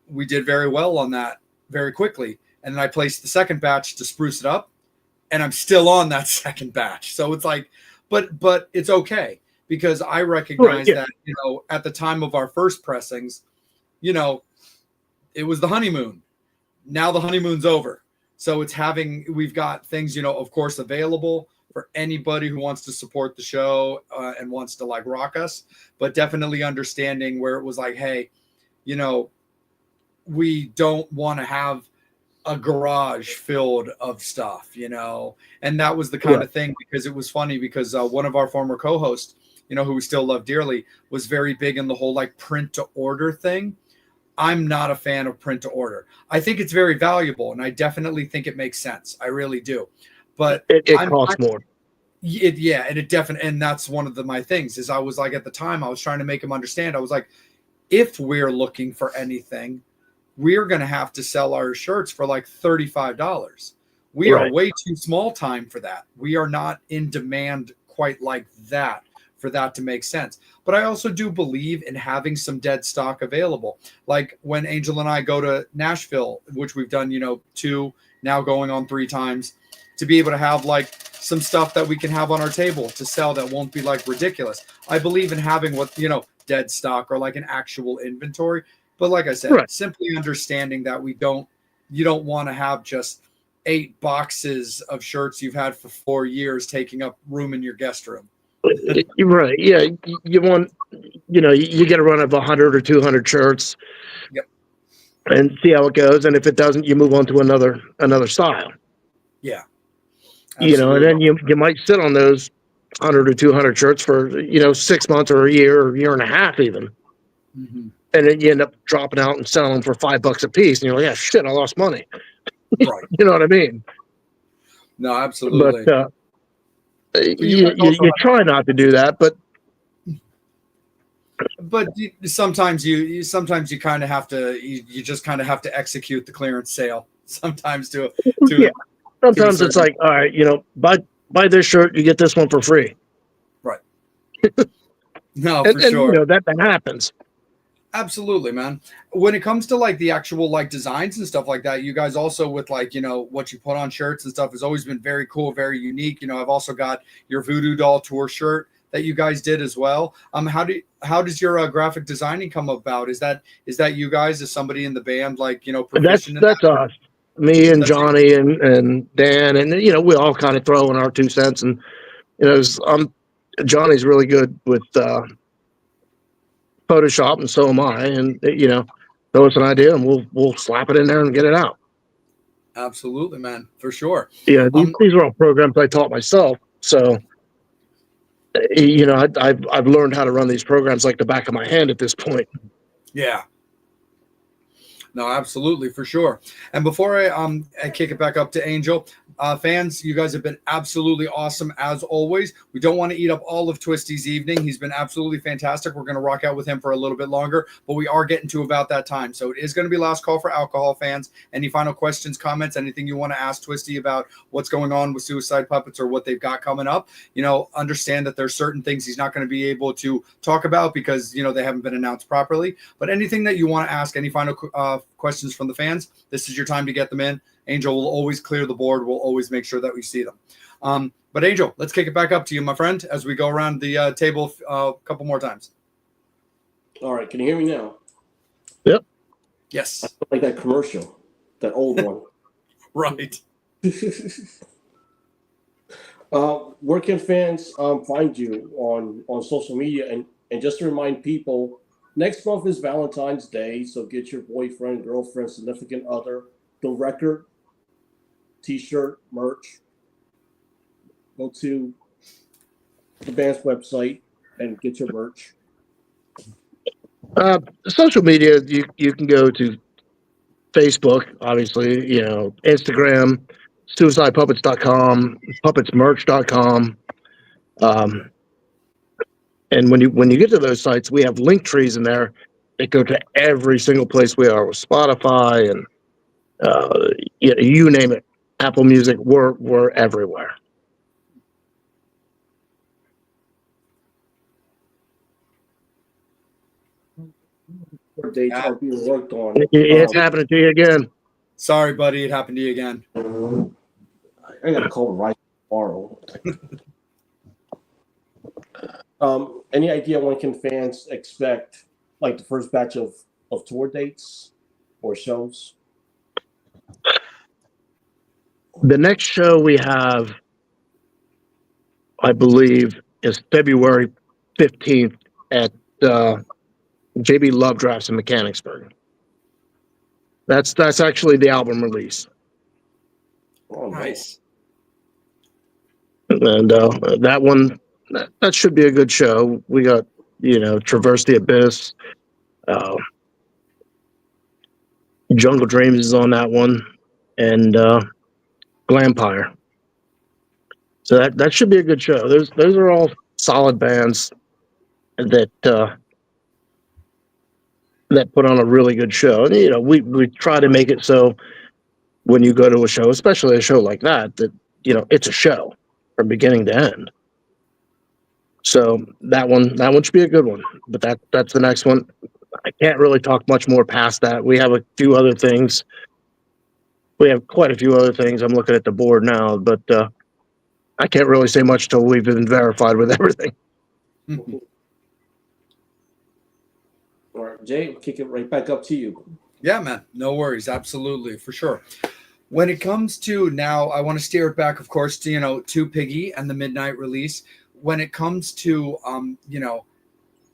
we did very well on that very quickly. And then I placed the second batch to spruce it up, and I'm still on that second batch. So it's like, but it's okay because I recognize Right, yeah. that, you know, at the time of our first pressings, you know, it was the honeymoon. Now the honeymoon's over. So we've got things, you know, of course, available for anybody who wants to support the show and wants to like rock us, but definitely understanding where it was like, hey, you know, we don't want to have a garage filled of stuff, you know, and that was the kind Right. of thing, because it was funny because one of our former co-hosts, you know, who we still love dearly, was very big in the whole like print to order thing. I'm not a fan of print to order. I think it's very valuable, and I definitely think it makes sense. I really do. But It I'm costs more. yeah, and it definitely, and that's one of my things is I was like, at the time I was trying to make him understand. I was like, if we're looking for anything, we're going to have to sell our shirts for like $35. We are Right. way too small time for that. We are not in demand quite like that for that to make sense. But I also do believe in having some dead stock available. Like when Angel and I go to Nashville, which we've done, you know, 2, now going on 3 times, to be able to have like some stuff that we can have on our table to sell that won't be like ridiculous. I believe in having what, you know, dead stock or like an actual inventory. But like I said, Right. simply understanding that you don't want to have just 8 boxes of shirts you've had for 4 years taking up room in your guest room. You're right. Yeah. You want, you know, you get a run of 100 or 200 shirts. Yep. And see how it goes. And if it doesn't, you move on to another style. Yeah. You know, and Absolutely. then you might sit on those 100 or 200 shirts for, you know, 6 months or a year and a half even. Mm-hmm. And then you end up dropping out and selling them for $5 a piece. And you're like, yeah, shit, I lost money. Right. You know what I mean? No, But absolutely. But you guys also you try not to do that, but sometimes you kind of have to you just kind of have to execute the clearance sale sometimes to yeah, sometimes it's certain- like, all right, you know, buy this shirt, you get this one for free. right. No, And, for and sure. you know, that happens. Absolutely, man. When it comes to like the actual like designs and stuff like that, you guys also with like, you know, what you put on shirts and stuff has always been very cool, very unique. You know, I've also got your Voodoo Doll tour shirt that you guys did as well. How does your graphic designing come about? Is that you guys, is somebody in the band like, you know, proficient in That's that? us, me and That's you? Johnny and Dan, and you know, we all kind of throw in our 2 cents. And you know, Johnny's really good with Photoshop, and so am I. And you know, throw us an idea, and we'll slap it in there and get it out. Absolutely, man, for sure. Yeah, these are all programs I taught myself. So you know, I've learned how to run these programs like the back of my hand at this point. Yeah. No, absolutely, for sure. And before I kick it back up to Angel, fans, you guys have been absolutely awesome as always. We don't want to eat up all of Twisty's evening. He's been absolutely fantastic. We're going to rock out with him for a little bit longer, but we are getting to about that time. So it is going to be last call for alcohol, fans. Any final questions, comments, anything you want to ask Twisty about what's going on with Suicide Puppets or what they've got coming up? You know, understand that there's certain things he's not going to be able to talk about because, you know, they haven't been announced properly. But anything that you want to ask, any final questions from the fans, this is your time to get them in. Angel will always clear the board. We'll always make sure that we see them. But Angel, let's kick it back up to you, my friend, as we go around the table a couple more times. All right, can you hear me now? Yep. Yes. Like that commercial, that old one. Right. Where can fans find you on social media? And just to remind people, next month is Valentine's Day, so get your boyfriend, girlfriend, significant other the record, T-shirt, merch. Go to the band's website and get your merch. Social media, you can go to Facebook, obviously, Instagram, suicidepuppets.com, puppetsmerch.com. Um, and when you get to those sites, we have link trees in there that go to every single place we are with Spotify and you name it, Apple Music, we're everywhere. Dates are being worked on. It's happening to you again. Sorry, buddy. It happened to you again. I got a call right tomorrow. Any idea when can fans expect like the first batch of tour dates or shows? The next show we have, I believe, is February 15th at JB Love Drafts in Mechanicsburg. That's actually the album release. Oh, Nice. And that one, that should be a good show. We got, Traverse the Abyss. Jungle Dreams is on that one. And Glampire. So that should be a good show. Those are all solid bands that put on a really good show. And we try to make it so when you go to a show, especially a show like that it's a show from beginning to end. So that one should be a good one. But that's the next one. I can't really talk much more past that. We have a few other things. We have quite a few other things. I'm looking at the board now, but I can't really say much till we've been verified with everything. All right, Jay, kick it right back up to you. Yeah, man. No worries. Absolutely. For sure. When it comes to now, I want to steer it back, of course, to Piggy and the midnight release. When it comes to,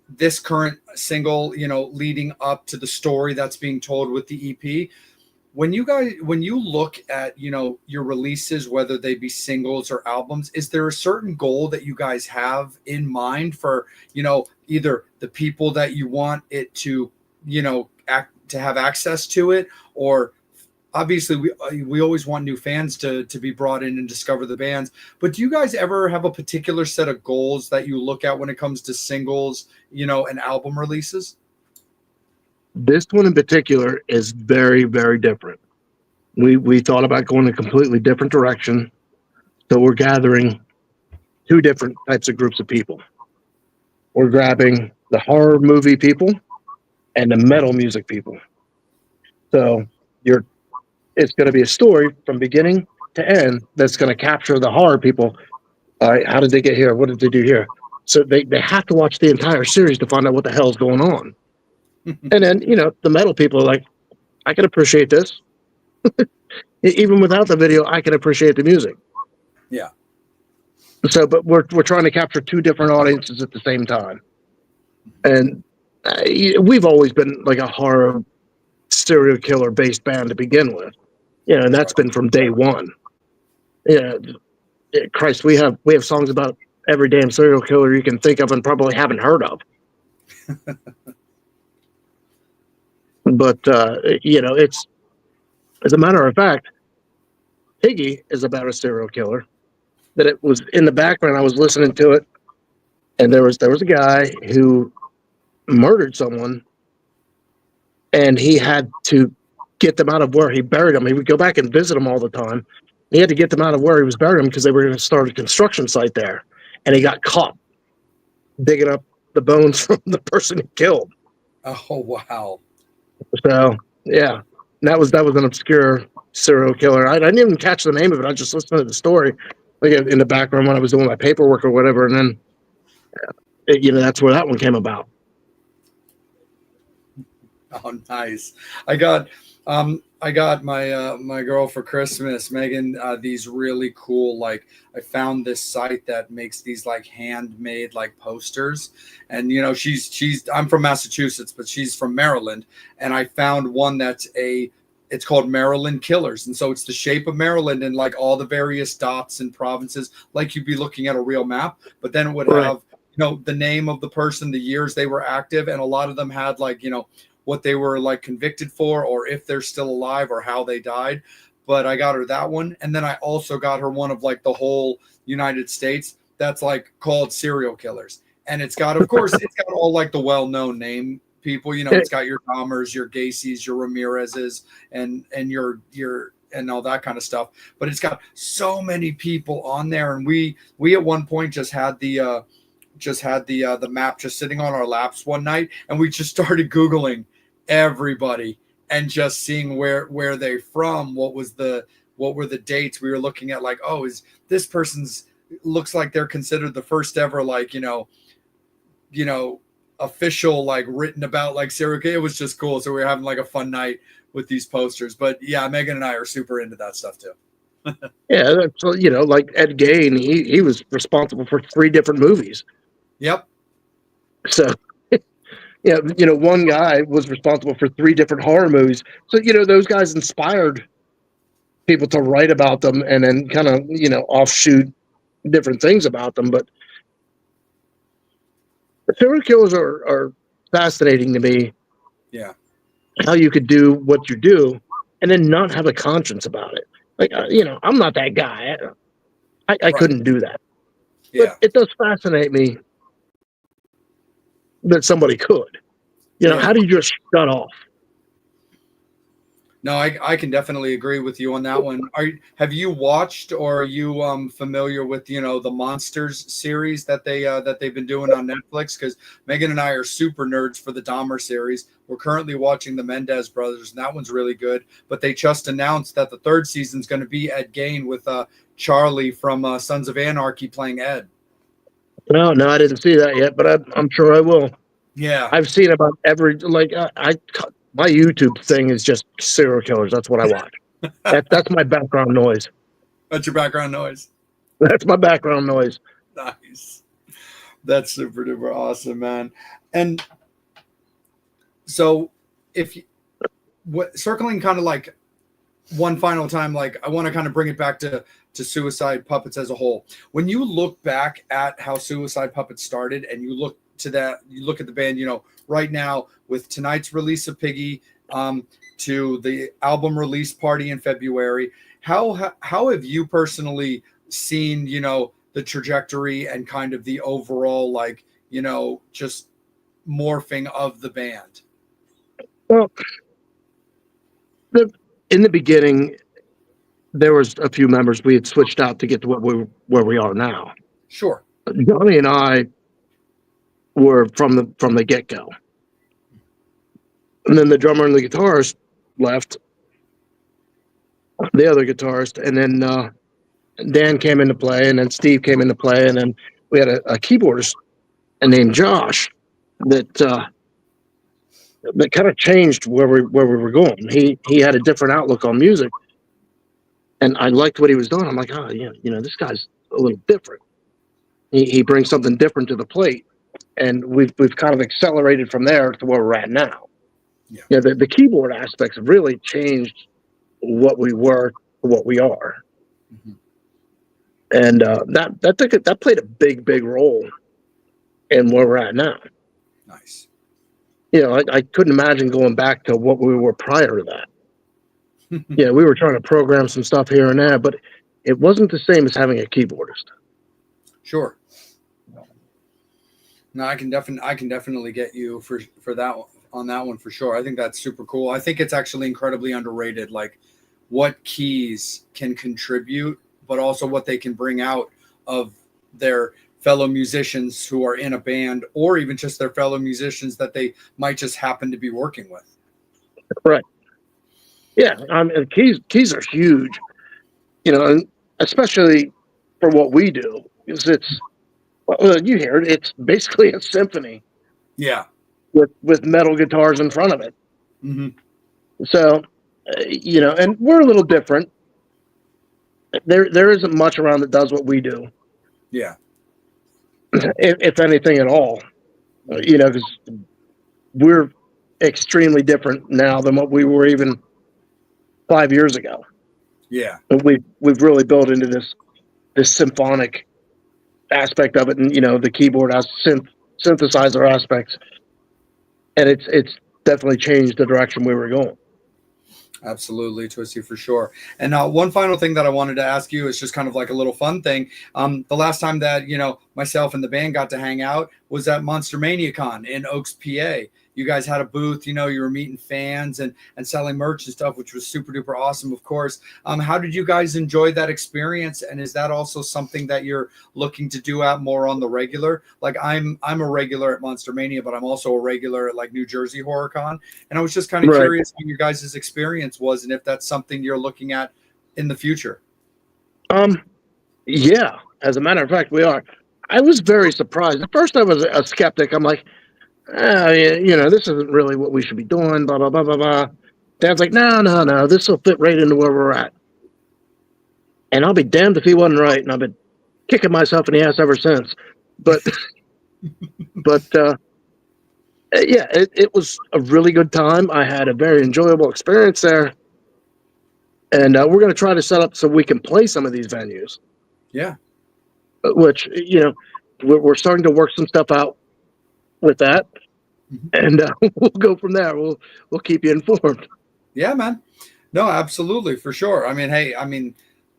this current single, leading up to the story that's being told with the EP, when you look at, your releases, whether they be singles or albums, is there a certain goal that you guys have in mind for, either the people that you want it to, to have access to it, or obviously we always want new fans to be brought in and discover the bands, but do you guys ever have a particular set of goals that you look at when it comes to singles, and album releases? This one in particular is very, very different. We thought about going a completely different direction. So we're gathering two different types of groups of people. We're grabbing the horror movie people and the metal music people. So it's going to be a story from beginning to end that's going to capture the horror people. All right, how did they get here? What did they do here? So they have to watch the entire series to find out what the hell's going on. And then, the metal people are like, I can appreciate this. Even without the video, I can appreciate the music. Yeah. So, but we're trying to capture two different audiences at the same time. And we've always been like a horror serial killer based band to begin with. And that's been from day one. Christ, we have songs about every damn serial killer you can think of and probably haven't heard of. But it's, as a matter of fact, Piggy is about a serial killer. That it was in the background. I was listening to it, and there was a guy who murdered someone, and he had to get them out of where he buried them. He would go back and visit them all the time. He had to get them out of where he was burying them because they were going to start a construction site there, and he got caught digging up the bones from the person he killed. Oh wow! So yeah, that was an obscure serial killer. I didn't even catch the name of it. I just listened to the story, like in the background when I was doing my paperwork or whatever, and then that's where that one came about. Oh, nice. I got I got my girl for Christmas, Megan, these really cool, like, I found this site that makes these like handmade like posters. And she's I'm from Massachusetts, but she's from Maryland. And I found one it's called Maryland Killers. And so it's the shape of Maryland and like all the various dots and provinces, like you'd be looking at a real map, but then it would have, the name of the person, the years they were active, and a lot of them had like, what they were like convicted for, or if they're still alive, or how they died. But I got her that one. And then I also got her one of like the whole United States that's like called Serial Killers. And it's got, of course, it's got all like the well-known name people, it's got your Dahmers, your Gacy's, your Ramirez's, and your and all that kind of stuff. But it's got so many people on there. And we at one point just had the map just sitting on our laps one night, and we just started Googling everybody and just seeing where they're from, what were the dates. We were looking at like, oh, is this person's looks like they're considered the first ever like official like written about like serial killer. It was just cool. So we were having like a fun night with these posters. But yeah, Megan and I are super into that stuff too. Yeah, so like Ed Gein, he was responsible for 3 different movies. Yep. So one guy was responsible for 3 different horror movies. So those guys inspired people to write about them and then kind of offshoot different things about them. But serial killers are fascinating to me. Yeah. How you could do what you do and then not have a conscience about it. Like, I'm not that guy. I couldn't do that. Yeah. But it does fascinate me that somebody could. How do you just shut off? No, I can definitely agree with you on that one. Have you watched, or are you familiar with the Monsters series that they've been doing on Netflix? Because Megan and I are super nerds for the Dahmer series. We're currently watching the Mendez Brothers, and that one's really good. But they just announced that the 3rd season is going to be Ed Gein with Charlie from Sons of Anarchy playing Ed. No, I didn't see that yet, but I'm sure I will. Yeah, I've seen about every my YouTube thing is just serial killers. That's what I watch. That's my background noise. That's your background noise. That's my background noise. Nice. That's super duper awesome, man. And so circling kind of like one final time, like I want to kind of bring it back to Suicide Puppets as a whole. When you look back at how Suicide Puppets started, and you look at the band, right now with tonight's release of Piggy, to the album release party in February, how have you personally seen, the trajectory and kind of the overall, like, just morphing of the band? Well, in the beginning, there was a few members we had switched out to get to where we are now. Sure. Johnny and I were from the get-go. And then the drummer and the guitarist left, the other guitarist, and then Dan came into play, and then Steve came into play, and then we had a keyboardist named Josh that kind of changed where we were going. He had a different outlook on music, and I liked what he was doing. I'm like, oh yeah, this guy's a little different. He brings something different to the plate, and we've kind of accelerated from there to where we're at now. Yeah, the keyboard aspects have really changed what we were to what we are. Mm-hmm. And that played a big role in where we're at now. Nice. I couldn't imagine going back to what we were prior to that. Yeah, we were trying to program some stuff here and there, but it wasn't the same as having a keyboardist. Sure. No, I can definitely get you for that one, on that one for sure. I think that's super cool. I think it's actually incredibly underrated, like what keys can contribute, but also what they can bring out of their fellow musicians who are in a band, or even just their fellow musicians that they might just happen to be working with. Right. Yeah. Keys are huge, and especially for what we do, because you hear it, it's basically a symphony. Yeah. With metal guitars in front of it. Mm-hmm. So, you know, and we're a little different. There isn't much around that does what we do, Yeah. if anything at all. You know, because we're extremely different now than what we were even 5 years ago. Yeah. And we've really built into this symphonic aspect of it, and you know, the keyboard has synthesizer aspects, and it's definitely changed the direction we were going. Absolutely, Twisty, for sure. And one final thing that I wanted to ask you is just kind of like a little fun thing. The last time that, you know, myself and the band got to hang out was at Monster Mania Con in Oaks, PA. You guys had a booth, you know, you were meeting fans and selling merch and stuff, which was super duper awesome, of course. How did you guys enjoy that experience? And is that also something that you're looking to do out more on the regular? Like I'm a regular at Monster Mania, but I'm also a regular at like New Jersey Horror Con. And I was just kind of Right. curious what your guys' experience was and if that's something you're looking at in the future. Yeah, as a matter of fact, we are. I was very surprised. At first, I was a skeptic. I'm like, you know, this isn't really what we should be doing, blah, blah, blah, blah, blah. Dad's like, no, this will fit right into where we're at. And I'll be damned if he wasn't right. And I've been kicking myself in the ass ever since. But, yeah, it was a really good time. I had a very enjoyable experience there. And we're going to try to set up so we can play some of these venues. Yeah. Which, you know, we're starting to work some stuff out with that, and we'll go from there. We'll keep you informed. Yeah, man. No, absolutely, for sure. I mean, hey, I mean,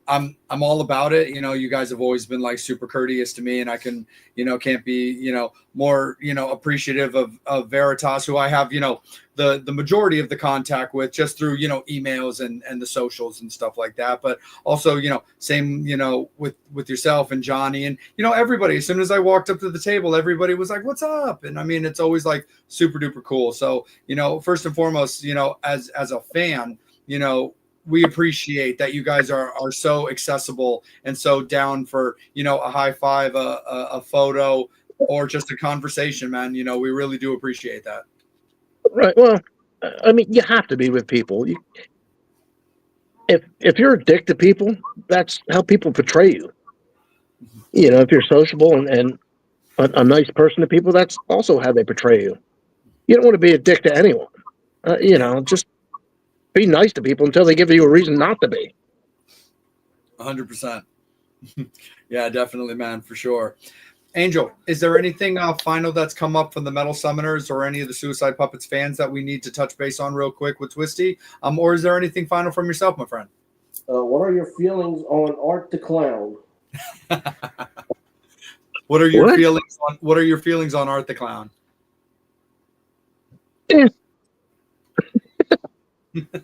I'm all about it. You know, you guys have always been like super courteous to me, and I can, you know, can't be, you know, more, you know, appreciative of Veritas, who I have, you know, the majority of the contact with just through, you know, emails and the socials and stuff like that. But also, you know, same, you know, with yourself and Johnny and, you know, everybody. As soon as I walked up to the table, everybody was like, "What's up?" And I mean, it's always like super duper cool. So, you know, first and foremost, you know, as a fan, you know, we appreciate that you guys are so accessible and so down for, you know, a high five, a photo, or just a conversation, man. You know, we really do appreciate that. Right. Well, I mean, you have to be with people. If you're a dick to people, that's how people portray you. You know, if you're sociable and a nice person to people, that's also how they portray you. You don't want to be a dick to anyone. You know, just be nice to people until they give you a reason not to be. 100%. Yeah, definitely, man, for sure. Angel, is there anything final that's come up from the Metal Summoners or any of the Suicide Puppets fans that we need to touch base on real quick with Twisty? Or is there anything final from yourself, my friend? What are your feelings on Art the Clown? What are your feelings on Art the Clown?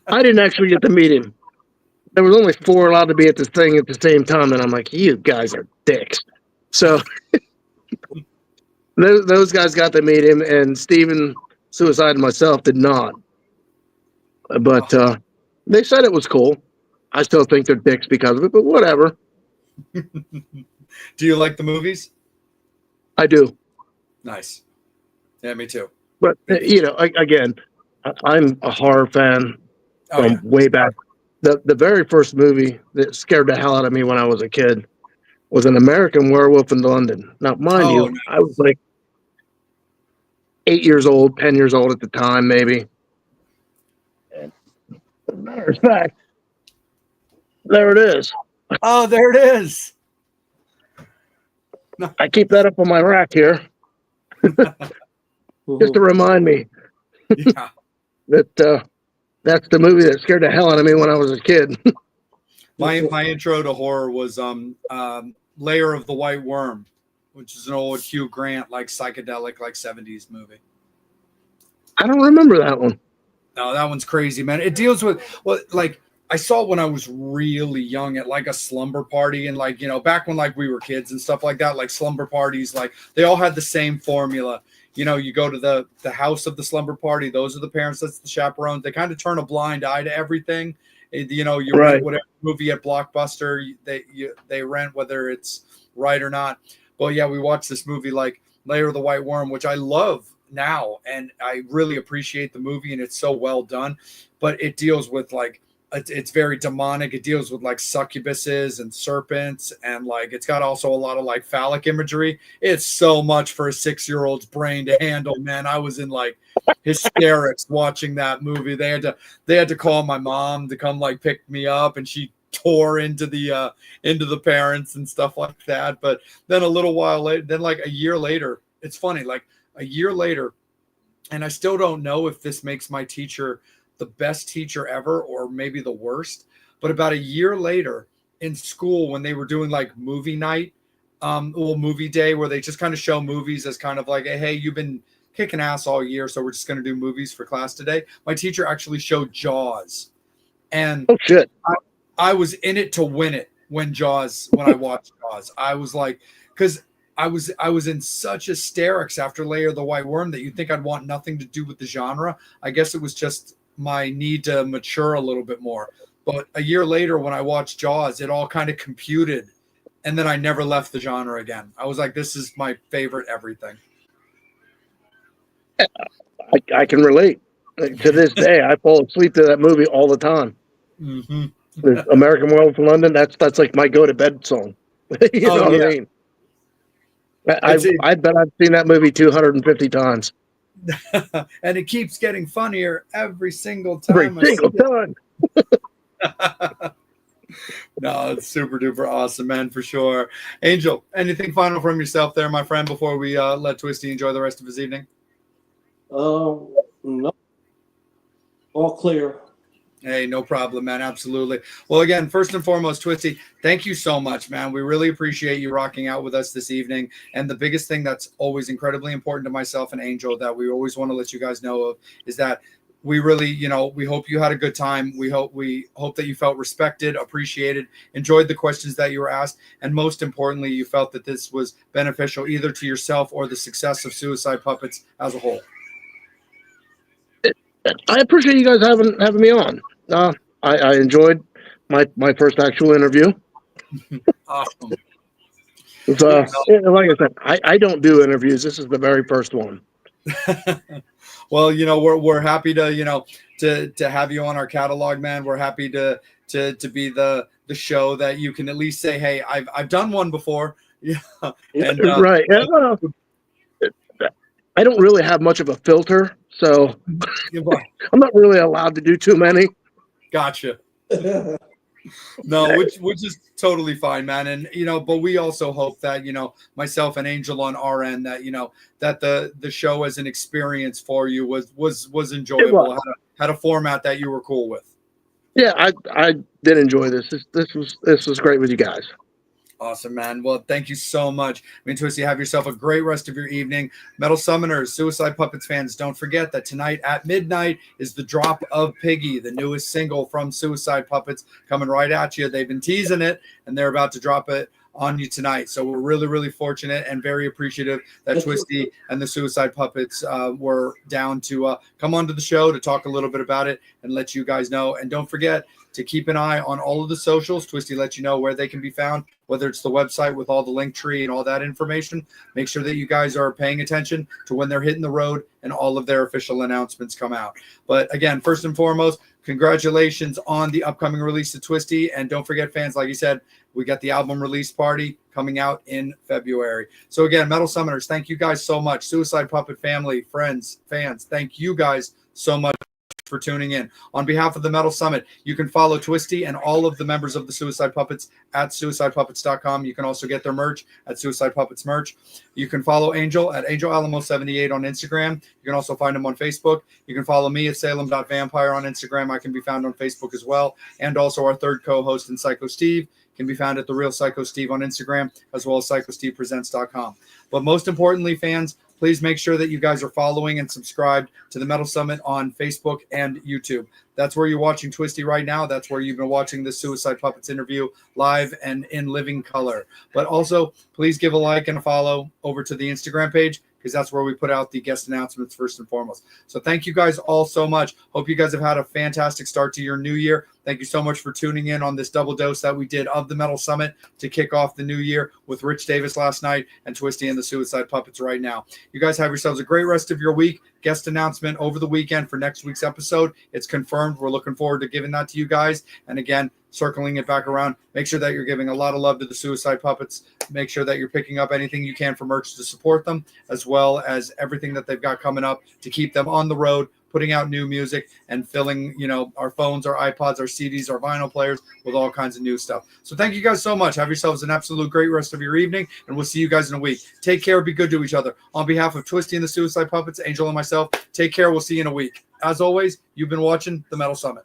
I didn't actually get to meet him. There was only 4 allowed to be at this thing at the same time, and I'm like, you guys are dicks. So those guys got to meet him, and Steven Suicide and myself did not. But they said it was cool. I still think they're dicks because of it, but whatever. Do you like the movies? I do. Nice. Yeah, me too. But, you know, again, I'm a horror fan from way back. The very first movie that scared the hell out of me when I was a kid was An American Werewolf in London. Now, mind you, nice. I was like 8 years old, 10 years old at the time, maybe. And as a matter of fact, there it is. Oh, there it is. I keep that up on my rack here just to remind me Yeah. that that's the movie that scared the hell out of me when I was a kid. My intro to horror was Lair of the White Worm, which is an old Hugh Grant like psychedelic like 70s movie. I don't remember that one. No, that one's crazy, man. It deals with like I saw it when I was really young at like a slumber party, and like, you know, back when like we were kids and stuff like that, like slumber parties, like they all had the same formula. You know, you go to the house of the slumber party. Those are the parents. That's the chaperones. They kind of turn a blind eye to everything. You know, you rent whatever movie at Blockbuster they rent, whether it's right or not. But yeah, we watched this movie like Lair of the White Worm, which I love now, and I really appreciate the movie, and it's so well done. But it deals with like it's very demonic. It deals with like succubuses and serpents, and like it's got also a lot of like phallic imagery. It's so much for a 6-year-old's brain to handle, man. I was in like hysterics watching that movie. They had to call my mom to come like pick me up, and she tore into the parents and stuff like that. But then a little while later, then like a year later, it's funny, like a year later, and I still don't know if this makes my teacher the best teacher ever or maybe the worst. But about a year later in school, when they were doing like movie night, movie day, where they just kind of show movies as kind of like, hey, you've been kicking ass all year, so we're just going to do movies for class today. My teacher actually showed Jaws, and Oh shit! I was in it to win it when I watched Jaws. I was like, because I was in such hysterics after Layer of the White Worm that you'd think I'd want nothing to do with the genre. I guess it was just my need to mature a little bit more. But a year later, when I watched Jaws, it all kind of computed, and then I never left the genre again. I was like, this is my favorite everything. I can relate. To this day, I fall asleep to that movie all the time. Mm-hmm. American Werewolf in London. That's like my go to bed song. You know what I mean? I bet I've seen that movie 250 times. And it keeps getting funnier every single time. Every single time. No, it's super duper awesome, man, for sure. Angel, anything final from yourself there, my friend, before we let Twisty enjoy the rest of his evening? No, all clear. Hey, no problem, man. Absolutely. Well, again, first and foremost, Twisty, thank you so much, man. We really appreciate you rocking out with us this evening. And the biggest thing that's always incredibly important to myself and Angel that we always want to let you guys know of is that we really, we hope you had a good time. We hope that you felt respected, appreciated, enjoyed the questions that you were asked, and most importantly, you felt that this was beneficial either to yourself or the success of Suicide Puppets as a whole. I appreciate you guys having me on. I enjoyed my first actual interview. Awesome. Like I said, I don't do interviews. This is the very first one. Well, we're happy to to have you on our catalog, man. We're happy to be the show that you can at least say, hey, I've done one before. Yeah. And, right. I don't really have much of a filter, so I'm not really allowed to do too many. Gotcha. No, which is totally fine, man. And but we also hope that myself and Angel on our end that that the show as an experience for you was enjoyable. Had a format that you were cool with. Yeah, I did enjoy this. This was great with you guys. Awesome, man. Well, thank you so much. Twisty, have yourself a great rest of your evening. Metal Summoners, Suicide Puppets fans, don't forget that tonight at midnight is the drop of Piggy, the newest single from Suicide Puppets, coming right at you. They've been teasing it, and they're about to drop it on you tonight. So we're really, really fortunate and very appreciative that Twisty and the Suicide Puppets were down to come onto the show to talk a little bit about it and let you guys know. And don't forget to keep an eye on all of the socials. Twisty lets you know where they can be found, whether it's the website with all the link tree and all that information. Make sure that you guys are paying attention to when they're hitting the road and all of their official announcements come out. But again, first and foremost, congratulations on the upcoming release of Twisty. And don't forget, fans, like you said, we got the album release party coming out in February. So again, Metal Summoners, thank you guys so much. Suicide Puppet family, friends, fans, thank you guys so much for tuning in. On behalf of the Metal Summit, you can follow Twisty and all of the members of the Suicide Puppets at suicidepuppets.com. You can also get their merch at Suicide Puppets merch. You can follow Angel at Angel Alamo 78 on Instagram. You can also find him on Facebook. You can follow me at Salem.vampire on Instagram. I can be found on Facebook as well. And also our third co-host in Psycho Steve can be found at The Real Psycho Steve on Instagram, as well as PsychoStevePresents.com. But most importantly, fans, please make sure that you guys are following and subscribed to the Metal Summit on Facebook and YouTube. That's where you're watching Twisty right now. That's where you've been watching the Suicide Puppets interview live and in living color. But also, please give a like and a follow over to the Instagram page, because that's where we put out the guest announcements first and foremost. So thank you guys all so much. Hope you guys have had a fantastic start to your new year. Thank you so much for tuning in on this double dose that we did of the Metal Summit to kick off the new year with Rich Davis last night and Twisty and the Suicide Puppets right now. You guys have yourselves a great rest of your week. Guest announcement over the weekend for next week's episode. It's confirmed. We're looking forward to giving that to you guys. And again, circling it back around, make sure that you're giving a lot of love to the Suicide Puppets. Make sure that you're picking up anything you can for merch to support them, as well as everything that they've got coming up to keep them on the road, putting out new music and filling, our phones, our iPods, our CDs, our vinyl players with all kinds of new stuff. So thank you guys so much. Have yourselves an absolute great rest of your evening, and we'll see you guys in a week. Take care. Be good to each other. On behalf of Twisty and the Suicide Puppets, Angel and myself, take care. We'll see you in a week. As always, you've been watching the Metal Summit.